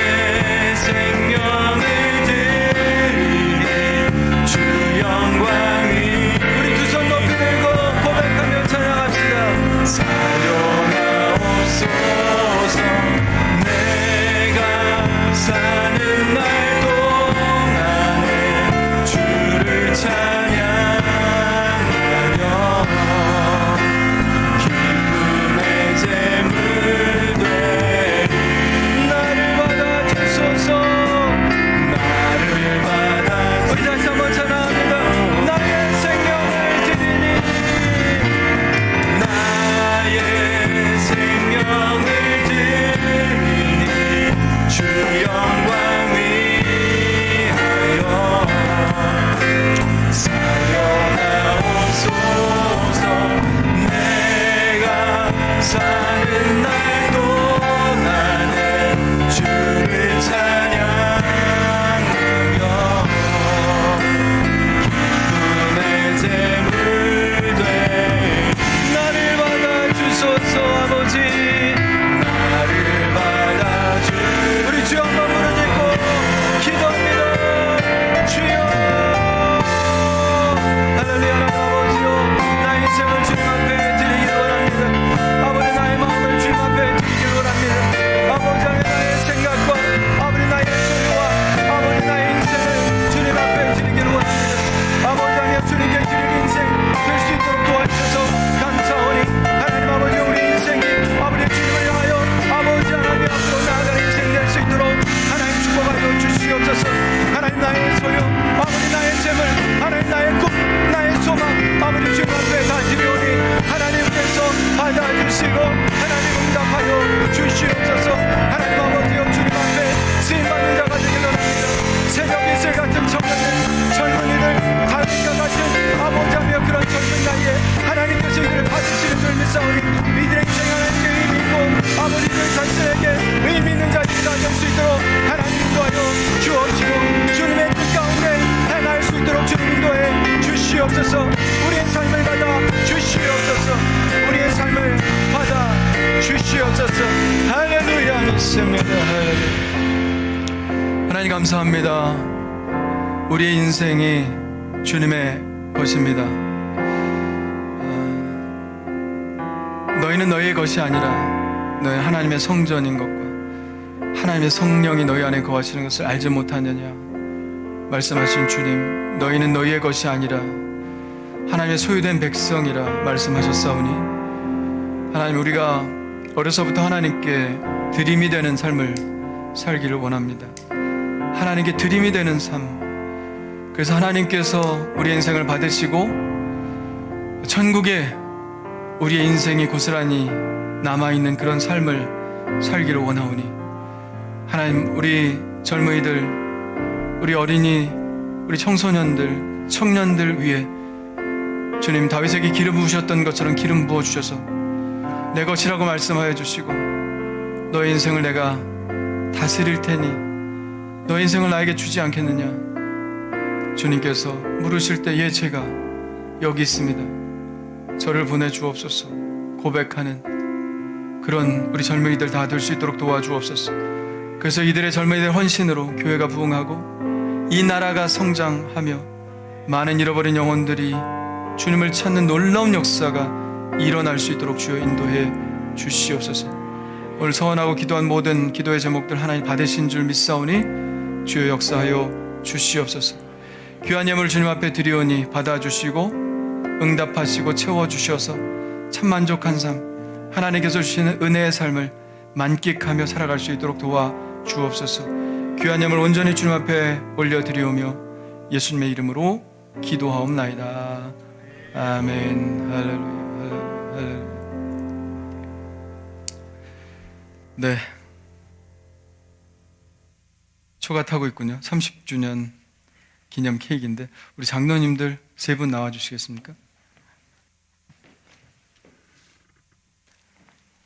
생명을 드리니 주 영광이. 우리 두 손 높이 들고 고백하며 찬양합시다. 사용하옵소서. 내가 사는 날 동안에 주를 찬양하며 기쁨의 제물 되리. 나를 받아주소서. 나를 받아. 우리 다시 한번 찬양합니다. 나의 생명을 드리니 나의 생명을 드리니 주 영광 위하여 사용하옵소서. 내가 사는 날 동안에 주를 찬양하며 기쁨의 제물 되리. 나를 받아주소서. 아버지 나를 받아주. 우리 주 한번 부르짖고 기도합니다. 주여 할렐루야. 아버지요 나의 인생을 주님 앞에 드리기를 원합니다. 아버지 나의 마음을 주님 앞에 드리기를 원합니다. 아버지 나의 생각과 아버지 나의 소유와 아버지 나의 인생을 주님 앞에 드리기를 원합니다. 아버지 하나님 주님께 드릴 인생 될 수 있도록 도와주셔서 감사하오니 하나님 아버지 우리 인생이 아버지 주님을 향하여 아버지 하나님 앞으로 나아가는 인생 될 수 있도록 하나님 축복하여 주시옵소서. 하나님 나의 소유 아버지 나의 재물 하나님 나의 꿈 나의 소망 아버지 주님 앞에 다 드리오니 하나님께서 받아주시고 하나님 응답하여 주시옵소서. 하나님 아버지여 주님 앞에 쓰임받는 자가 되기를 원합니다. 새벽 이슬 같은 청년들 젊은이들 다윗과 같은 아버지하며 그런 젊은 나이에 하나님께서 이들을 받으시는 줄 믿사오니 이들의 인생 하나님께 의미 있고 아버지들 자신에게 의미 있는 자들이 다 될 수 있도록 하나님 인도하여 주옵시고 주님의 뜻 가운데 행할 수 있도록 주님 인도해 주시옵소서. 우리의 삶을 받아 주시옵소서. 우리의 삶을 받아 주시옵소서. 할렐루야 믿습니다. 할렐루야. 하나님 감사합니다. 우리의 인생이 주님의 것입니다. 너희는 너희의 것이 아니라 너희 하나님의 성전인 것과 하나님의 성령이 너희 안에 거하시는 것을 알지 못하느냐. 말씀하신 주님, 너희는 너희의 것이 아니라 하나님의 소유된 백성이라 말씀하셨사오니 하나님 우리가 어려서부터 하나님께 드림이 되는 삶을 살기를 원합니다. 하나님께 드림이 되는 삶. 그래서 하나님께서 우리의 인생을 받으시고 천국에 우리의 인생이 고스란히 남아있는 그런 삶을 살기를 원하오니 하나님 우리 젊은이들, 우리 어린이, 우리 청소년들, 청년들 위해 주님 다윗에게 기름 부으셨던 것처럼 기름 부어주셔서 내 것이라고 말씀하여 주시고 너의 인생을 내가 다스릴 테니 너의 인생을 나에게 주지 않겠느냐. 주님께서 물으실 때 예 제가 여기 있습니다. 저를 보내주옵소서 고백하는 그런 우리 젊은이들 다 될 수 있도록 도와주옵소서. 그래서 이들의 젊은이들 헌신으로 교회가 부흥하고 이 나라가 성장하며 많은 잃어버린 영혼들이 주님을 찾는 놀라운 역사가 일어날 수 있도록 주여 인도해 주시옵소서. 오늘 서원하고 기도한 모든 기도의 제목들 하나님 받으신 줄 믿사오니 주여 역사하여 주시옵소서. 귀한 예물 주님 앞에 드리오니 받아주시고 응답하시고 채워주셔서 참 만족한 삶, 하나님께서 주시는 은혜의 삶을 만끽하며 살아갈 수 있도록 도와주옵소서. 귀한 예물 온전히 주님 앞에 올려드리오며 예수님의 이름으로 기도하옵나이다. 아멘. 할렐루야. 할렐루야. 할렐루야. 네. 초가 타고 있군요. 30주년 기념 케이크인데 우리 장로님들 세 분 나와 주시겠습니까?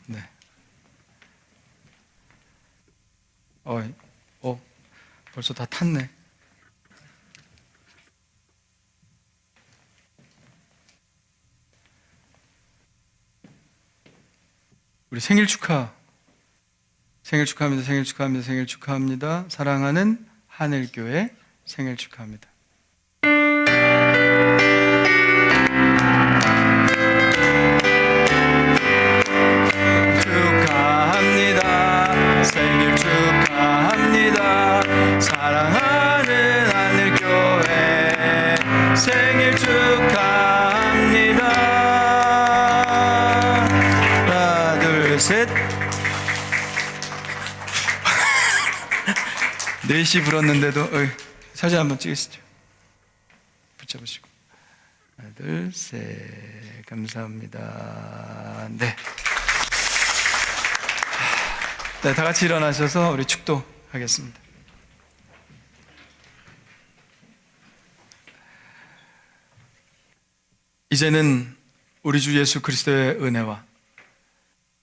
네. 벌써 다 탔네. 우리 생일 축하합니다. 생일 축하합니다. 사랑하는 하늘교회 생일 축하합니다. 축하합니다. 생일 축하합니다. 사랑하는 하늘교회 생일 축하합니다. 하나, 둘, 셋. 4시 불었는데도 사진 한번 찍으시죠. 붙여보시고. 하나, 둘, 셋. 감사합니다. 네. 네, 다 같이 일어나셔서 우리 축도하겠습니다. 이제는 우리 주 예수 그리스도의 은혜와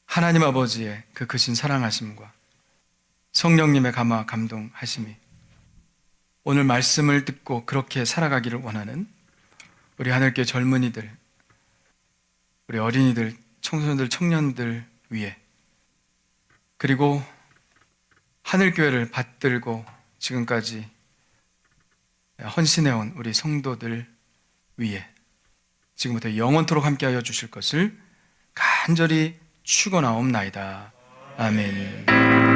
하나님 아버지의 그 크신 사랑하심과 성령님의 감화 감동하심이 오늘 말씀을 듣고 그렇게 살아가기를 원하는 우리 하늘교회 젊은이들, 우리 어린이들, 청소년들, 청년들 위해, 그리고 하늘교회를 받들고 지금까지 헌신해온 우리 성도들 위해 지금부터 영원토록 함께하여 주실 것을 간절히 축원하옵나이다. 아멘.